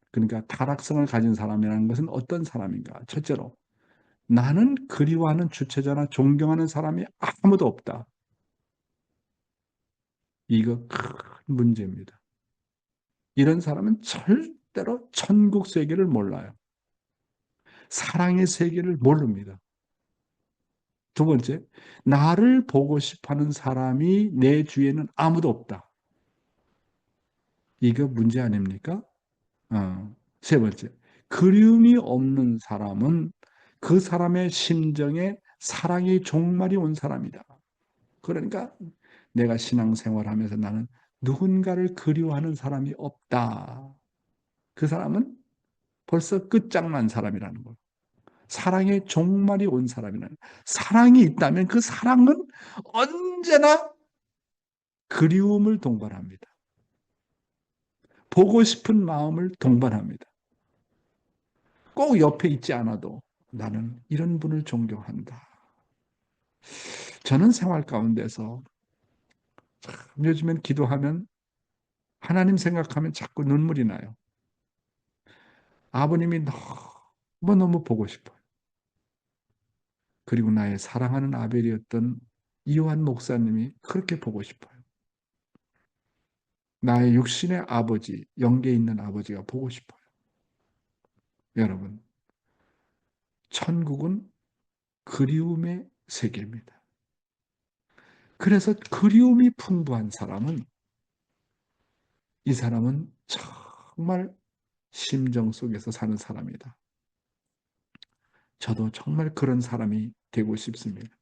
그러니까 타락성을 가진 사람이라는 것은 어떤 사람인가? 첫째로 나는 그리워하는 주체자나 존경하는 사람이 아무도 없다. 이거 큰 문제입니다. 이런 사람은 절대로 천국 세계를 몰라요. 사랑의 세계를 모릅니다. 두 번째, 나를 보고 싶어하는 사람이 내 주위에는 아무도 없다. 이거 문제 아닙니까? 세 번째, 그리움이 없는 사람은 그 사람의 심정에 사랑의 종말이 온 사람이다. 그러니까 내가 신앙생활하면서 나는 누군가를 그리워하는 사람이 없다. 그 사람은 벌써 끝장난 사람이라는 거예요. 사랑의 종말이 온 사람이라는 거예요. 사랑이 있다면 그 사랑은 언제나 그리움을 동반합니다. 보고 싶은 마음을 동반합니다. 꼭 옆에 있지 않아도 나는 이런 분을 존경한다. 저는 생활 가운데서 요즘엔 기도하면 하나님 생각하면 자꾸 눈물이 나요. 아버님이 너무너무 보고 싶어요. 그리고 나의 사랑하는 아벨이었던 이요한 목사님이 그렇게 보고 싶어요. 나의 육신의 아버지, 영계에 있는 아버지가 보고 싶어요. 여러분, 천국은 그리움의 세계입니다. 그래서 그리움이 풍부한 사람은, 이 사람은 정말 심정 속에서 사는 사람이다. 저도 정말 그런 사람이 되고 싶습니다.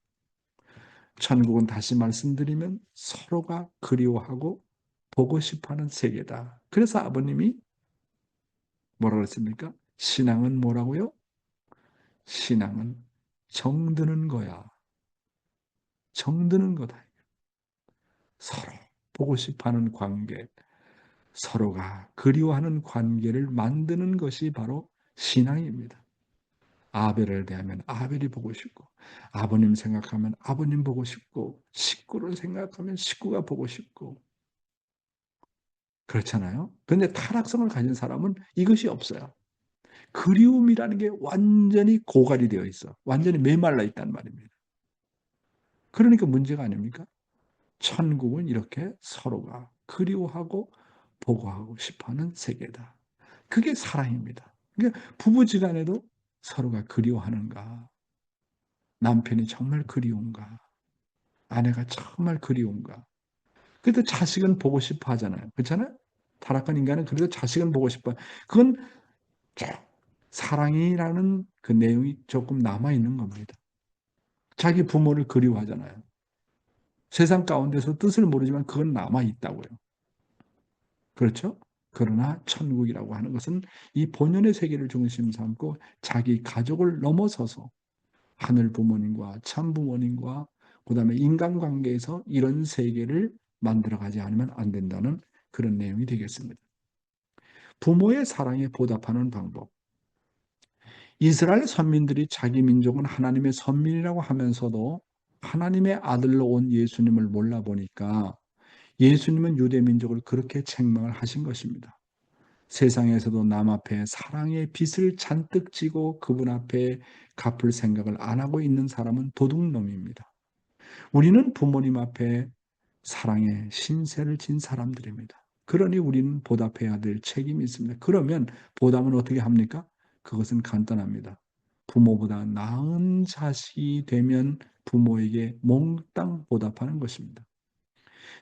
천국은 다시 말씀드리면 서로가 그리워하고 보고 싶어하는 세계다. 그래서 아버님이 뭐라 그랬습니까? 신앙은 뭐라고요? 신앙은 정드는 거야. 정드는 거다. 서로 보고 싶어하는 관계, 서로가 그리워하는 관계를 만드는 것이 바로 신앙입니다. 아벨을 대하면 아벨이 보고 싶고, 아버님 생각하면 아버님 보고 싶고, 식구를 생각하면 식구가 보고 싶고, 그렇잖아요. 그런데 타락성을 가진 사람은 이것이 없어요. 그리움이라는 게 완전히 고갈이 되어 있어. 완전히 메말라 있단 말입니다. 그러니까 문제가 아닙니까? 천국은 이렇게 서로가 그리워하고 보고하고 싶어하는 세계다. 그게 사랑입니다. 그러니까 부부지간에도 서로가 그리워하는가? 남편이 정말 그리운가? 아내가 정말 그리운가? 그래도 자식은 보고 싶어 하잖아요. 그렇잖아요? 타락한 인간은 그래도 자식은 보고 싶어. 그건 사랑이라는 그 내용이 조금 남아있는 겁니다. 자기 부모를 그리워하잖아요. 세상 가운데서 뜻을 모르지만 그건 남아있다고요. 그렇죠? 그러나 천국이라고 하는 것은 이 본연의 세계를 중심 삼고 자기 가족을 넘어서서 하늘 부모님과 참 부모님과 그다음에 인간관계에서 이런 세계를 만들어가지 않으면 안 된다는 그런 내용이 되겠습니다. 부모의 사랑에 보답하는 방법. 이스라엘 선민들이 자기 민족은 하나님의 선민이라고 하면서도 하나님의 아들로 온 예수님을 몰라보니까 예수님은 유대 민족을 그렇게 책망을 하신 것입니다. 세상에서도 남 앞에 사랑의 빚을 잔뜩 지고 그분 앞에 갚을 생각을 안 하고 있는 사람은 도둑놈입니다. 우리는 부모님 앞에 사랑의 신세를 진 사람들입니다. 그러니 우리는 보답해야 될 책임이 있습니다. 그러면 보답은 어떻게 합니까? 그것은 간단합니다. 부모보다 나은 자식이 되면 부모에게 몽땅 보답하는 것입니다.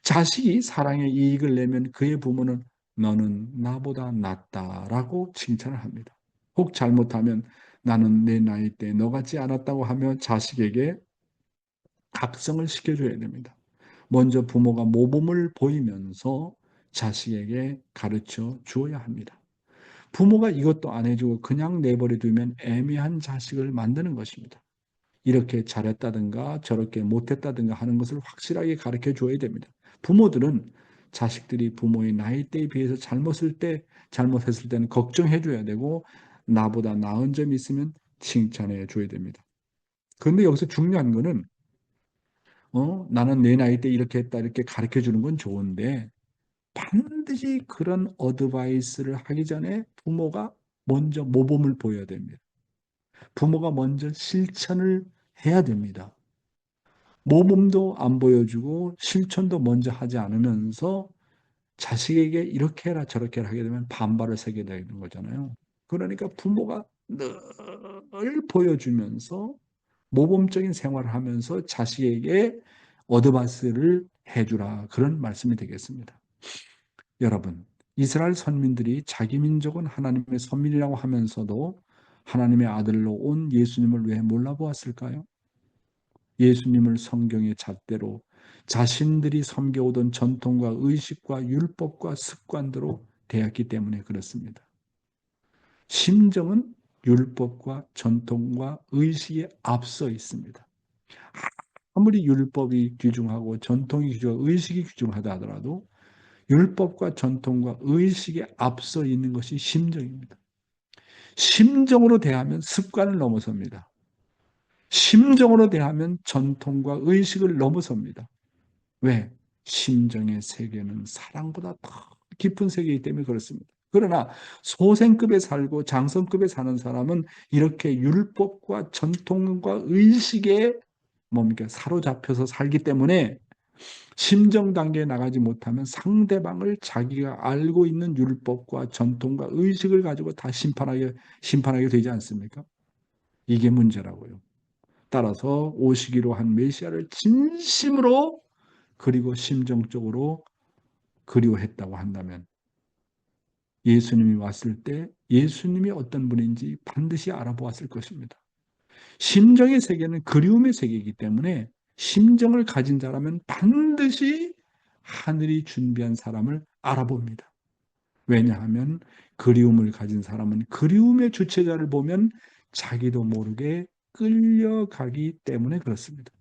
자식이 사랑의 이익을 내면 그의 부모는 너는 나보다 낫다라고 칭찬을 합니다. 혹 잘못하면 나는 내 나이 때 너 같지 않았다고 하며 자식에게 각성을 시켜줘야 됩니다. 먼저 부모가 모범을 보이면서 자식에게 가르쳐 주어야 합니다. 부모가 이것도 안 해주고 그냥 내버려 두면 애매한 자식을 만드는 것입니다. 이렇게 잘했다든가 저렇게 못했다든가 하는 것을 확실하게 가르쳐 줘야 됩니다. 부모들은 자식들이 부모의 나이대에 비해서 잘못했을 때는 걱정해 줘야 되고 나보다 나은 점이 있으면 칭찬해 줘야 됩니다. 그런데 여기서 중요한 거는 나는 내 나이 때 이렇게 했다 이렇게 가르쳐 주는 건 좋은데 반드시 그런 어드바이스를 하기 전에 부모가 먼저 모범을 보여야 됩니다. 부모가 먼저 실천을 해야 됩니다. 모범도 안 보여주고 실천도 먼저 하지 않으면서 자식에게 이렇게 해라 저렇게 해라 하게 되면 반발을 세게 되는 거잖아요. 그러니까 부모가 늘 보여주면서 모범적인 생활을 하면서 자식에게 어드바이스를 해주라 그런 말씀이 되겠습니다. 여러분, 이스라엘 선민들이 자기 민족은 하나님의 선민이라고 하면서도 하나님의 아들로 온 예수님을 왜 몰라보았을까요? 예수님을 성경의 잣대로 자신들이 섬겨오던 전통과 의식과 율법과 습관대로 대했기 때문에 그렇습니다. 심정은 율법과 전통과 의식에 앞서 있습니다. 아무리 율법이 귀중하고 전통이 귀중하고 의식이 귀중하다 하더라도 율법과 전통과 의식에 앞서 있는 것이 심정입니다. 심정으로 대하면 습관을 넘어섭니다. 심정으로 대하면 전통과 의식을 넘어섭니다. 왜? 심정의 세계는 사랑보다 더 깊은 세계이기 때문에 그렇습니다. 그러나 소생급에 살고 장성급에 사는 사람은 이렇게 율법과 전통과 의식에 뭡니까? 사로잡혀서 살기 때문에 심정 단계에 나가지 못하면 상대방을 자기가 알고 있는 율법과 전통과 의식을 가지고 다 심판하게 되지 않습니까? 이게 문제라고요. 따라서 오시기로 한 메시아를 진심으로 그리고 심정적으로 그리워했다고 한다면 예수님이 왔을 때 예수님이 어떤 분인지 반드시 알아보았을 것입니다. 심정의 세계는 그리움의 세계이기 때문에 심정을 가진 자라면 반드시 하늘이 준비한 사람을 알아봅니다. 왜냐하면 그리움을 가진 사람은 그리움의 주체자를 보면 자기도 모르게 끌려가기 때문에 그렇습니다.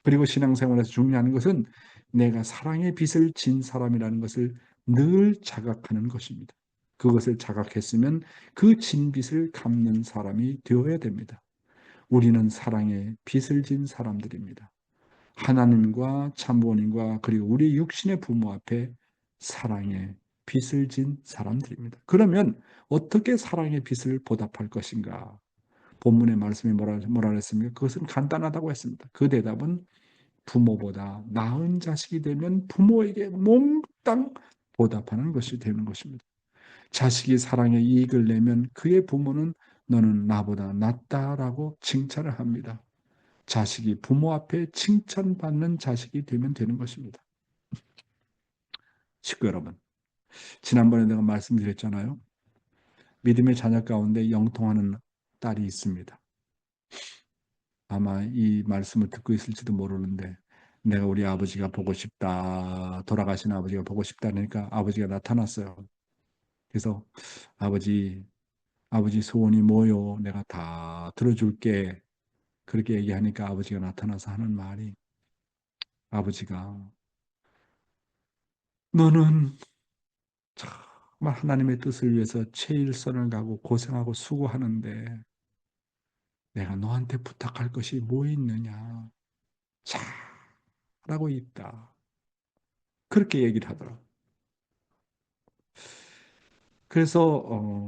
그리고 신앙생활에서 중요한 것은 내가 사랑의 빛을 진 사람이라는 것을 늘 자각하는 것입니다. 그것을 자각했으면 그 진 빛을 갚는 사람이 되어야 됩니다. 우리는 사랑의 빛을 진 사람들입니다. 하나님과 참부모님과 그리고 우리 육신의 부모 앞에 사랑의 빛을 진 사람들입니다. 그러면 어떻게 사랑의 빛을 보답할 것인가? 본문의 말씀이 뭐라 했습니까? 그것은 간단하다고 했습니다. 그 대답은 부모보다 나은 자식이 되면 부모에게 몽땅 보답하는 것이 되는 것입니다. 자식이 사랑의 이익을 내면 그의 부모는 너는 나보다 낫다라고 칭찬을 합니다. 자식이 부모 앞에 칭찬받는 자식이 되면 되는 것입니다. 식구 여러분, 지난번에 내가 말씀드렸잖아요. 믿음의 자녀 가운데 영통하는 딸이 있습니다. 아마 이 말씀을 듣고 있을지도 모르는데 내가 우리 아버지가 보고 싶다, 돌아가신 아버지가 보고 싶다니까 아버지가 나타났어요. 그래서 아버지 소원이 뭐요? 내가 다 들어줄게. 그렇게 얘기하니까 아버지가 나타나서 하는 말이 아버지가 너는 정말 하나님의 뜻을 위해서 최일선을 가고 고생하고 수고하는데 내가 너한테 부탁할 것이 뭐 있느냐? 잘하고 있다. 그렇게 얘기를 하더라고요. 그래서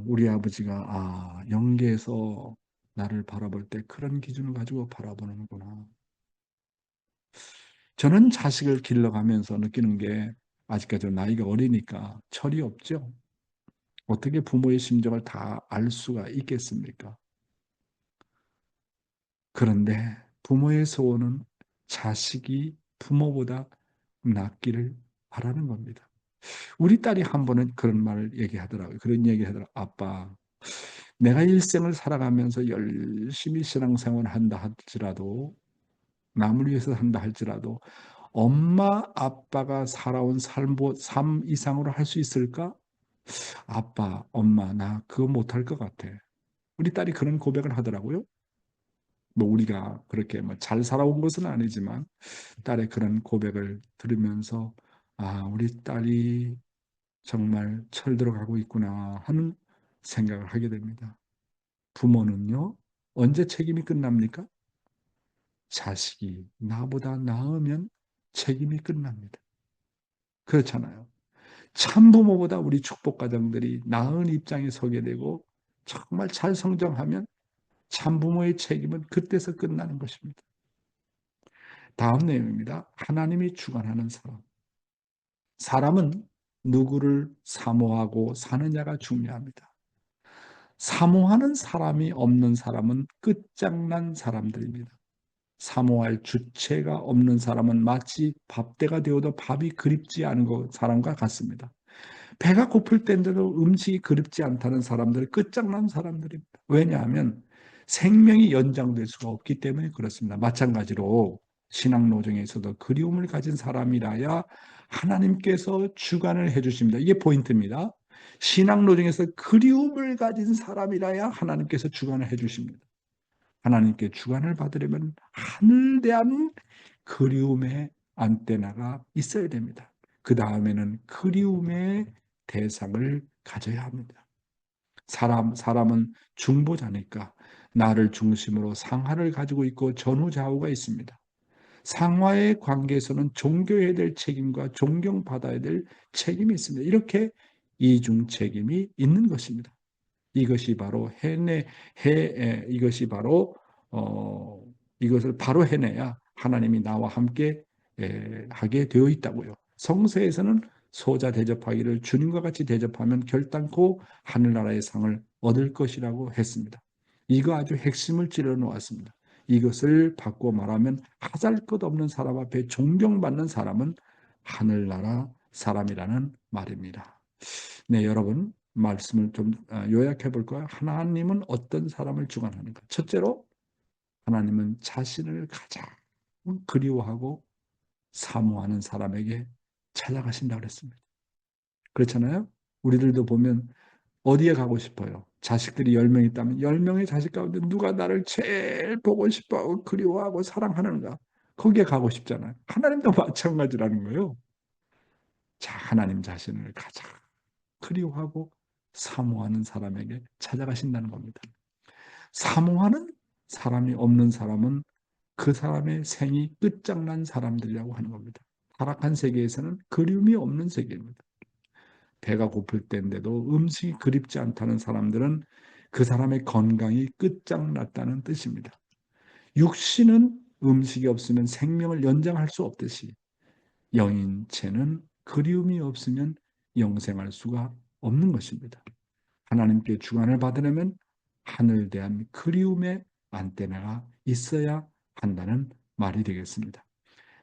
우리 아버지가 영계에서 나를 바라볼 때 그런 기준을 가지고 바라보는구나. 저는 자식을 길러가면서 느끼는 게 아직까지 나이가 어리니까 철이 없죠. 어떻게 부모의 심정을 다 알 수가 있겠습니까? 그런데 부모의 소원은 자식이 부모보다 낫기를 바라는 겁니다. 우리 딸이 한 번은 그런 말을 얘기하더라고요. 그런 얘기를 하더라고요. 아빠, 내가 일생을 살아가면서 열심히 신앙생활을 한다 할지라도 남을 위해서 한다 할지라도 엄마 아빠가 살아온 삶 이상으로 할 수 있을까? 아빠, 엄마, 나 그거 못할 것 같아. 우리 딸이 그런 고백을 하더라고요. 뭐 우리가 그렇게 뭐 잘 살아온 것은 아니지만 딸의 그런 고백을 들으면서 우리 딸이 정말 철들어가고 있구나 하는 생각을 하게 됩니다. 부모는요, 언제 책임이 끝납니까? 자식이 나보다 나으면 책임이 끝납니다. 그렇잖아요. 참부모보다 우리 축복가정들이 나은 입장에 서게 되고 정말 잘 성장하면 참부모의 책임은 그때서 끝나는 것입니다. 다음 내용입니다. 하나님이 주관하는 사람. 사람은 누구를 사모하고 사느냐가 중요합니다. 사모하는 사람이 없는 사람은 끝장난 사람들입니다. 사모할 주체가 없는 사람은 마치 밥때가 되어도 밥이 그립지 않은 사람과 같습니다. 배가 고플 때인데도 음식이 그립지 않다는 사람들은 끝장난 사람들입니다. 왜냐하면 생명이 연장될 수가 없기 때문에 그렇습니다. 마찬가지로 신앙노정에서도 그리움을 가진 사람이라야 하나님께서 주관을 해주십니다. 이게 포인트입니다. 신앙노정에서 그리움을 가진 사람이라야 하나님께서 주관을 해주십니다. 하나님께 주관을 받으려면 하늘 대한 그리움의 안테나가 있어야 됩니다. 그 다음에는 그리움의 대상을 가져야 합니다. 사람은 중보자니까 나를 중심으로 상하를 가지고 있고 전후좌우가 있습니다. 상하의 관계에서는 존경해야 될 책임과 존경받아야 될 책임이 있습니다. 이렇게 이중 책임이 있는 것입니다. 이것이 바로 이것이 바로 이것을 바로 해내야 하나님이 나와 함께 하게 되어 있다고요. 성서에서는 소자 대접하기를 주님과 같이 대접하면 결단코 하늘나라의 상을 얻을 것이라고 했습니다. 이거 아주 핵심을 찔러 놓았습니다. 이것을 바꿔 말하면 하잘것없는 사람 앞에 존경받는 사람은 하늘나라 사람이라는 말입니다. 네, 여러분 말씀을 좀 요약해 볼까요? 하나님은 어떤 사람을 주관하는가? 첫째로 하나님은 자신을 가장 그리워하고 사모하는 사람에게 찾아가신다고 그랬습니다. 그렇잖아요? 우리들도 보면 어디에 가고 싶어요? 자식들이 10명 있다면 10명의 자식 가운데 누가 나를 제일 보고 싶어하고 그리워하고 사랑하는가? 거기에 가고 싶잖아요. 하나님도 마찬가지라는 거예요. 자, 하나님 자신을 가장 그리워하고 사모하는 사람에게 찾아가신다는 겁니다. 사모하는 사람이 없는 사람은 그 사람의 생이 끝장난 사람들이라고 하는 겁니다. 타락한 세계에서는 그리움이 없는 세계입니다. 배가 고플 때인데도 음식이 그립지 않다는 사람들은 그 사람의 건강이 끝장났다는 뜻입니다. 육신은 음식이 없으면 생명을 연장할 수 없듯이 영인체는 그리움이 없으면 영생할 수가 없는 것입니다. 하나님께 주관을 받으려면 하늘 대한 그리움의 안테나가 있어야 한다는 말이 되겠습니다.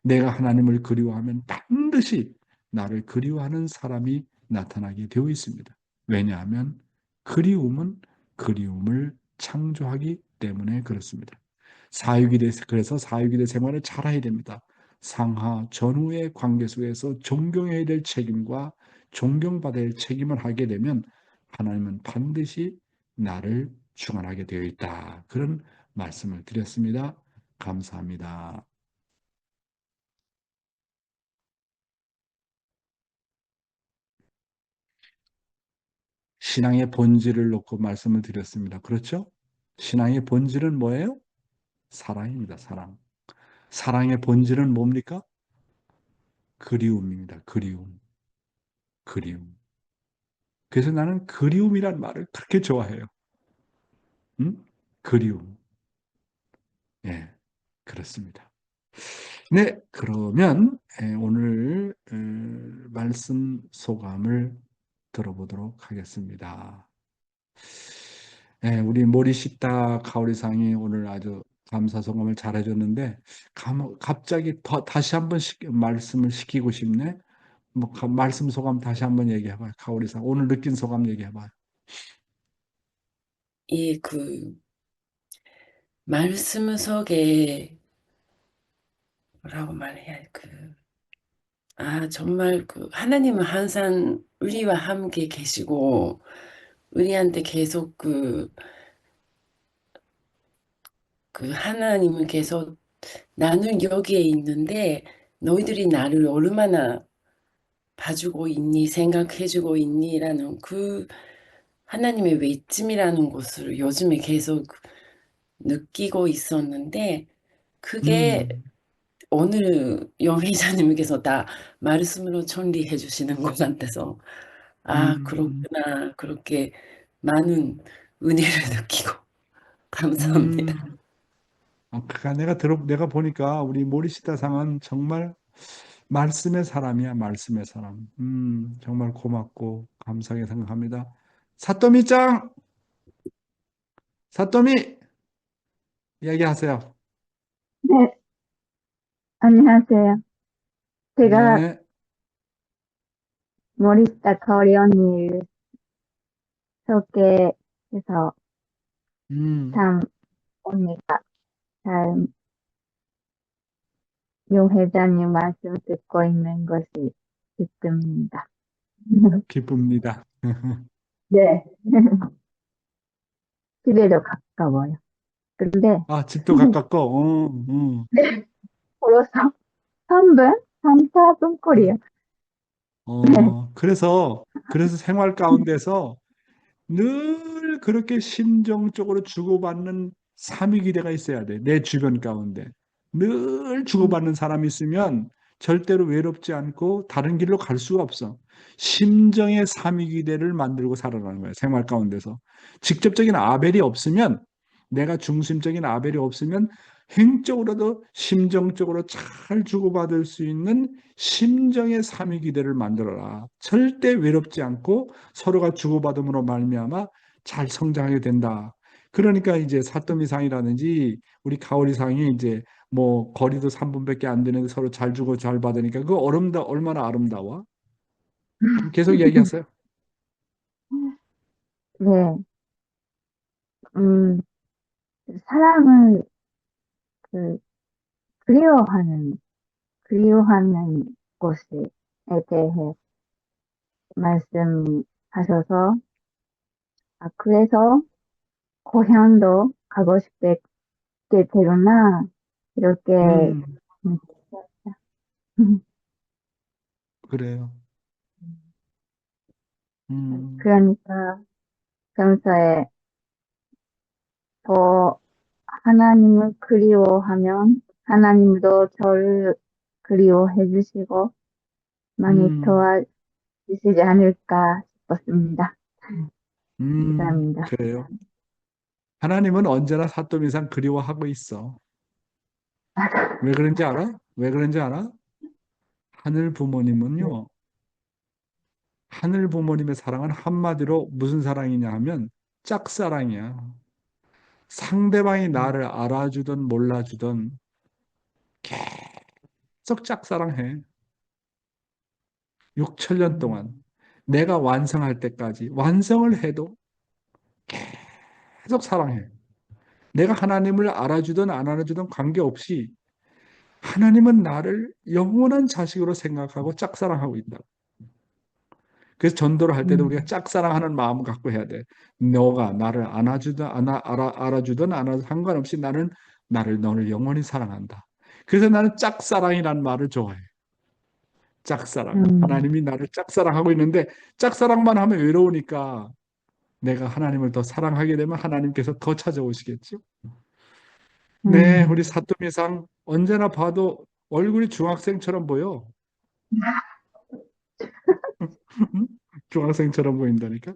내가 하나님을 그리워하면 반드시 나를 그리워하는 사람이 나타나게 되어 있습니다. 왜냐하면 그리움은 그리움을 창조하기 때문에 그렇습니다. 그래서 사육일의 생활을 잘해야 됩니다. 상하, 전후의 관계 속에서 존경해야 될 책임과 존경받아야 할 책임을 하게 되면 하나님은 반드시 나를 주관하게 되어 있다. 그런 말씀을 드렸습니다. 감사합니다. 신앙의 본질을 놓고 말씀을 드렸습니다. 그렇죠? 신앙의 본질은 뭐예요? 사랑입니다. 사랑. 사랑의 본질은 뭡니까? 그리움입니다. 그리움. 그리움. 그래서 나는 그리움이란 말을 그렇게 좋아해요. 응? 그리움. 예, 그렇습니다. 네, 그러면 오늘 말씀 소감을 들어보도록 하겠습니다. 우리 모리시타 카오리상이 오늘 아주 감사 소감을 잘 해줬는데 갑자기 다시 한번 말씀을 시키고 싶네. 말씀 소감 다시 한번 얘기해봐요. 카오리상 오늘 느낀 소감 얘기해봐요. 예, 말씀 속에 뭐라고 말해야 정말 하나님은 항상 우리와 함께 계시고 우리한테 계속 하나님은 계속 나는 여기에 있는데 너희들이 나를 얼마나 봐주고 있니, 생각해주고 있니라는 하나님의 외침이라는 것을 요즘에 계속 느끼고 있었는데 그게 오늘 영회자님께서 다 말씀으로 정리해 주시는 것 같아서 그렇구나, 그렇게 많은 은혜를 느끼고 감사합니다. 그러니까 내가 보니까 우리 모리시타 상은 정말 말씀의 사람이야, 말씀의 사람. 정말 고맙고 감사하게 생각합니다. 사또미짱! 사또미! 이야기하세요. 네, 안녕하세요. 제가 네. 모리시타 카오리 언니를 소개해서 참 언니가 잘 용 회장님 말씀 듣고 있는 것이 기쁩니다. 기쁩니다. 네. 집에도 가까워요. 근데 집도 가깝고, 네, 걸어서 3분? 3, 4분 거리요. 그래서 생활 가운데서 늘 그렇게 심정적으로 주고받는 삼위기대가 있어야 돼. 내 주변 가운데. 늘 주고받는 사람이 있으면 절대로 외롭지 않고 다른 길로 갈 수가 없어. 심정의 삼위기대를 만들고 살아가는 거야. 생활 가운데서. 직접적인 아벨이 없으면 내가 중심적인 아벨이 없으면 행적으로도 심정적으로 잘 주고받을 수 있는 심정의 삼위기대를 만들어라. 절대 외롭지 않고 서로가 주고받음으로 말미암아 잘 성장하게 된다. 그러니까 이제 사또미상이라든지 우리 가오리상이 이제 뭐 거리도 3분밖에 안 되는데 서로 잘 주고 잘 받으니까 그 얼마나 아름다워? 계속 얘기하세요. 네, 사랑을 그 그리워하는 것에 대해 말씀하셔서, 그래서 고향도 가고 싶게 되구나, 이렇게 느꼈어요. 그래요. 그러니까 평소에 더 하나님을 그리워하면 하나님도 저를 그리워해 주시고 많이 도와주시지 않을까 싶었습니다. 감사합니다. 그래요. 하나님은 언제나 사또미상 그리워하고 있어. 왜 그런지 알아? 왜 그런지 알아? 하늘 부모님은요, 하늘 부모님의 사랑은 한마디로 무슨 사랑이냐 하면 짝사랑이야. 상대방이 나를 알아주든 몰라주든 계속 짝사랑해. 6천년 동안 내가 완성할 때까지 완성을 해도 계속 사랑해. 내가 하나님을 알아주든 안 알아주든 관계없이 하나님은 나를 영원한 자식으로 생각하고 짝사랑하고 있다. 그래서 전도를 할 때도 우리가 짝사랑하는 마음을 갖고 해야 돼. 너가 나를 알아주든 안 알아주든 상관없이 너를 영원히 사랑한다. 그래서 나는 짝사랑이라는 말을 좋아해. 짝사랑. 하나님이 나를 짝사랑하고 있는데 짝사랑만 하면 외로우니까 내가 하나님을 더 사랑하게 되면 하나님께서 더 찾아오시겠죠. 네, 우리 사또미상 언제나 봐도 얼굴이 중학생처럼 보여. 중학생처럼 보인다니까.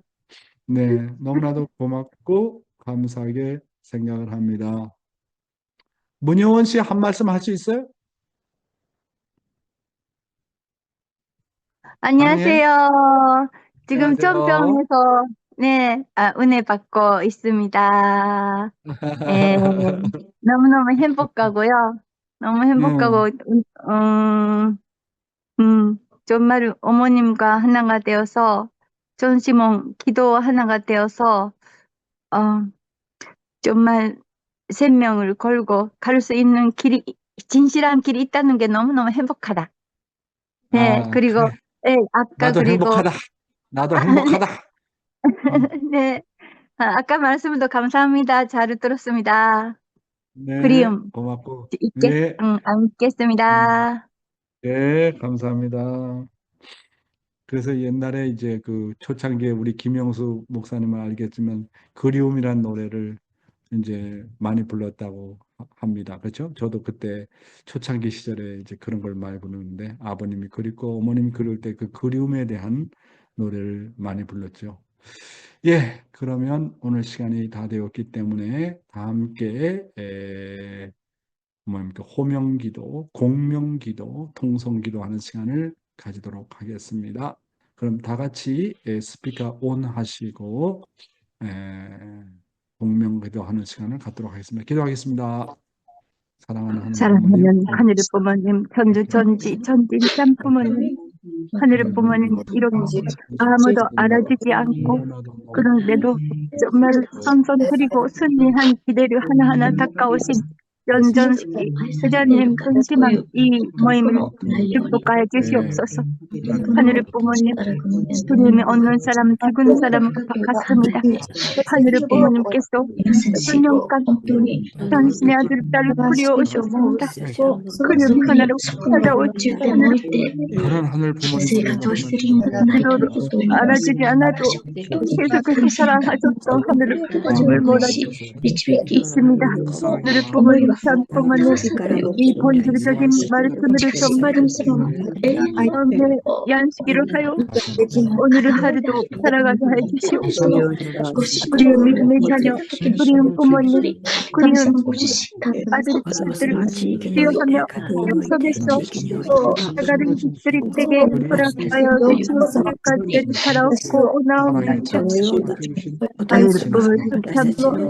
네, 너무나도 고맙고 감사하게 생각을 합니다. 문효원 씨 한 말씀 할 수 있어요? 안녕하세요. 지금 안녕하세요. 청평에서 은혜 받고 있습니다. 예, 너무너무 행복하고요. 너무 행복하고, 정말 어머님과 하나가 되어서, 전심원 기도 하나가 되어서, 정말 생명을 걸고 갈 수 있는 길이, 진실한 길이 있다는 게 너무너무 행복하다. 네, 그리고, 그래. 예, 아까 나도 그리고, 행복하다. 나도 행복하다. 네, 아까 말씀도 감사합니다. 잘 들었습니다. 네, 그리움 고맙고. 있게, 네, 안겠습니다. 네, 감사합니다. 그래서 옛날에 이제 그 초창기에 우리 김영수 목사님을 알겠지만 그리움이란 노래를 이제 많이 불렀다고 합니다. 그렇죠? 저도 그때 초창기 시절에 이제 그런 걸 많이 부르는데 아버님이 그립고 어머님이 그릴 때 그 그리움에 대한 노래를 많이 불렀죠. 예, 그러면 오늘 시간이 다 되었기 때문에 다 함께 호명기도, 공명기도, 통성기도 하는 시간을 가지도록 하겠습니다. 그럼 다 같이 스피커 온 하시고 공명기도 하는 시간을 갖도록 하겠습니다. 기도하겠습니다. 사랑하는 하늘 부모님, 사랑하는 하늘의 부모님, 전진참 부모님, 하늘의 부모님, 이렇게 아무도 알아주지 않고, 그런데도 정말 선선드리고 순리한 기대를 하나하나 닦아오신 연전식기 회장님 근심한 이 모임을 축복하여 주시옵소서. 하늘의 부모님, 주님이 얻는 사람, 죽은 사람 같습니다. 하늘의 부모님께서 수년간 당신의 아들, 딸을 그리워오셨습니다. 그리움 하나로 찾아오신 그런 하늘 부모님 기도를 알아주지 않아도 계속해서 사랑하셨던 하늘의 부모님을 몰아주고 있습니다. 하늘의 부모님 산부모님 이 본질적인 말씀으로 정말 마음의 양식으로 하여 오늘을 하루도 살아가게 해주시옵소서. 우리의 믿음의 자녀, 우리의 부모님, 우리의 아들, 딸들을 수여하며 속에서 나가는 집들이 되게 허락하여 주시옵소서까지 바라옵고 오나옵나이다. 참으로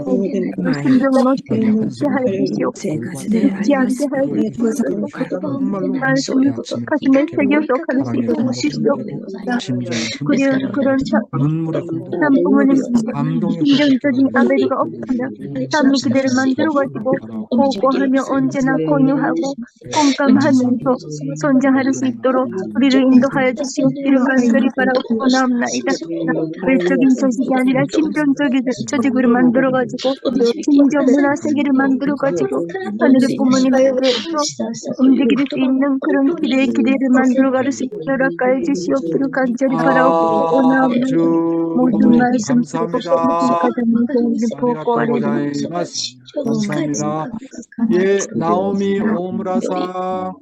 심정 놓지 하여 주시옵소서. 잊지 않게 하여 주시옵소서. 말씀을 가슴에 새겨서 가르치고 주시옵소서. 그런 산부모님 심정적인 아벨이가 없다면 삶이 그대를 만들어가지고 보고하며 언제나 공유하고 공감하면서 성장할 수 있도록 우리를 인도하여 주시옵기를 간절히 바라옵고 나옵나이다. 외적인 조직이 아니라 심정적인 조직으로 만들어가지고 심정 문화 세계를 만들어가지고 하늘의 부모님께서 움직일 수 있는 그런 기대를 만들어갈 수 있도록 하여 주시옵기를 간절히 바라옵고 나옵나이다. 모든 말씀 감사합니다. 감사합니다. 예, 나오미 오무라상,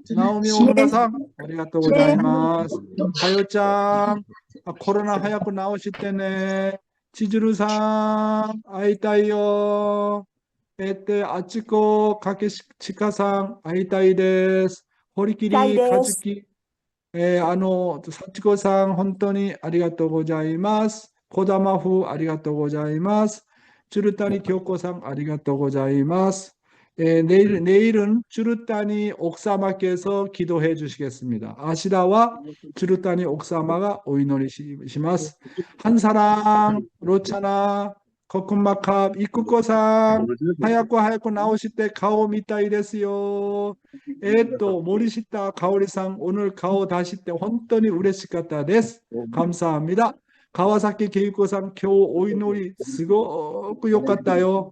아리가또 고자이마스. 하요짱, 코로나 하얗고 나오실 때네. 지주루상, 아이따이요. 에때 아치코 가케치카상, 아이따이 데스. 호리끼리 가즈키. 사치코상, 혼돈이 아리가또 고자이마스. 고다마후 아리가또 고자이마스. 주르타니 교코상 아리가또 고자이마스. 내일은 주르타니 옥사마께서 기도해 주시겠습니다. 아시다와 주르타니 옥사마가 오이노리시마스. 한사랑 로차나 거쿤마캅 이쿠코상 하얗고 나오실 때 가오 미타이 데스요. 또 모리시타 가오리상 오늘 가오 다실 때 혼돈이 우레시카타 데스. 감사합니다. 가와사키 게이코상 교 오이노리 스고쿠 요카타요.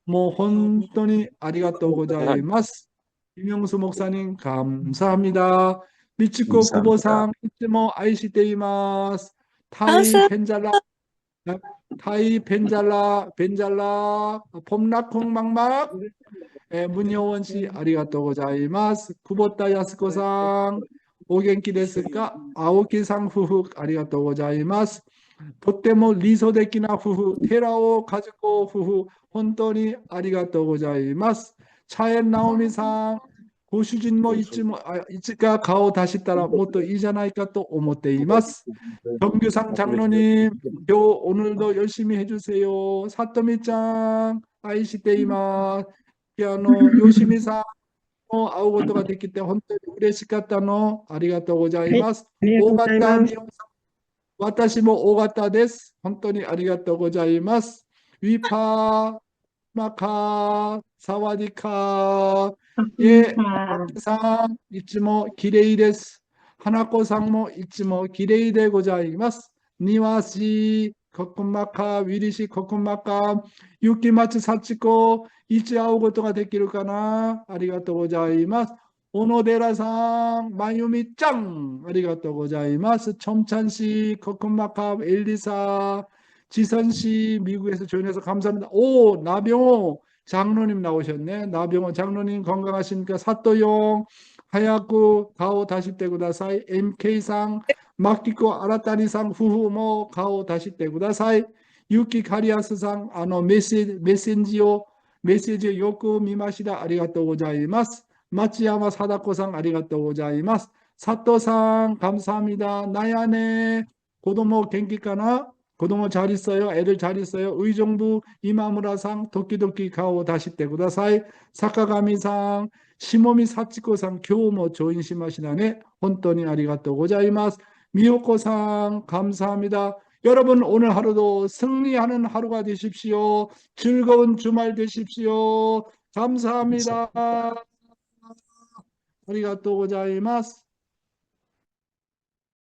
本当にありがとうございます。김영수 목사님 감사합니다. 미치코 구보상 이츠모 아이시테이마스. 타이 벤잘라 폼나콩막막. 문여원 씨 아리가또 고자이마스. 구보타 야스코상 오겐키 데스까. 아오키상 후후 아리가또 고자이마스. とっても理想的な夫婦、寺尾和子夫婦、本当にありがとうございます。チャエン・ナオミさん、ご主人もいつか顔を出したらもっといいじゃないかと思っています。정규상 장로님, 오늘도 열심히 해주세요. 사토미 짱, 아이시테이마스. 요시미상, 会うことができて本当に嬉しかったの。ありがとうございます。大型美容さん私も大型です。本当にありがとうございます。ウィパー、マカー、サワディカー、さん、いつもきれいです。花子さんもいつもきれいでございます。庭師、ココマカー、ウィリシ、ココマカー、雪松幸子、いつ会うことができるかな。ありがとうございます。小野寺さん、まゆみちゃん、ありがとうございます。첨찬 씨, 코코마캅, 엘리사, 지선 씨, 미국에서 조인해서 감사합니다. 오, 나병호 장로님 나오셨네. 나병호 장로님 건강하십니까? 사또용, 하야쿠, 가오 다시 때 구다사이, MK상, 마키코 아라타니상, 후후모, 가오 다시 때 구다사이, 유키 카리아스상, 메시지요 요쿠 미마시다, 아리가또 고자이마스. 마치야마 사다코상 아리가또 고자이마스. 사또상 감사합니다. 나야네 고도모 갱기까나 고도모 잘 있어요. 애들 잘 있어요. 의정부 이마무라상 도끼도끼 가오 다시 때 구다사이. 사카가미상 시모미 사치코상 교모 조인시마시나네 혼돈이 아리가또 고자이마스. 미호코상 감사합니다. 여러분 오늘 하루도 승리하는 하루가 되십시오. 즐거운 주말 되십시오. 감사합니다. ありがとうございます。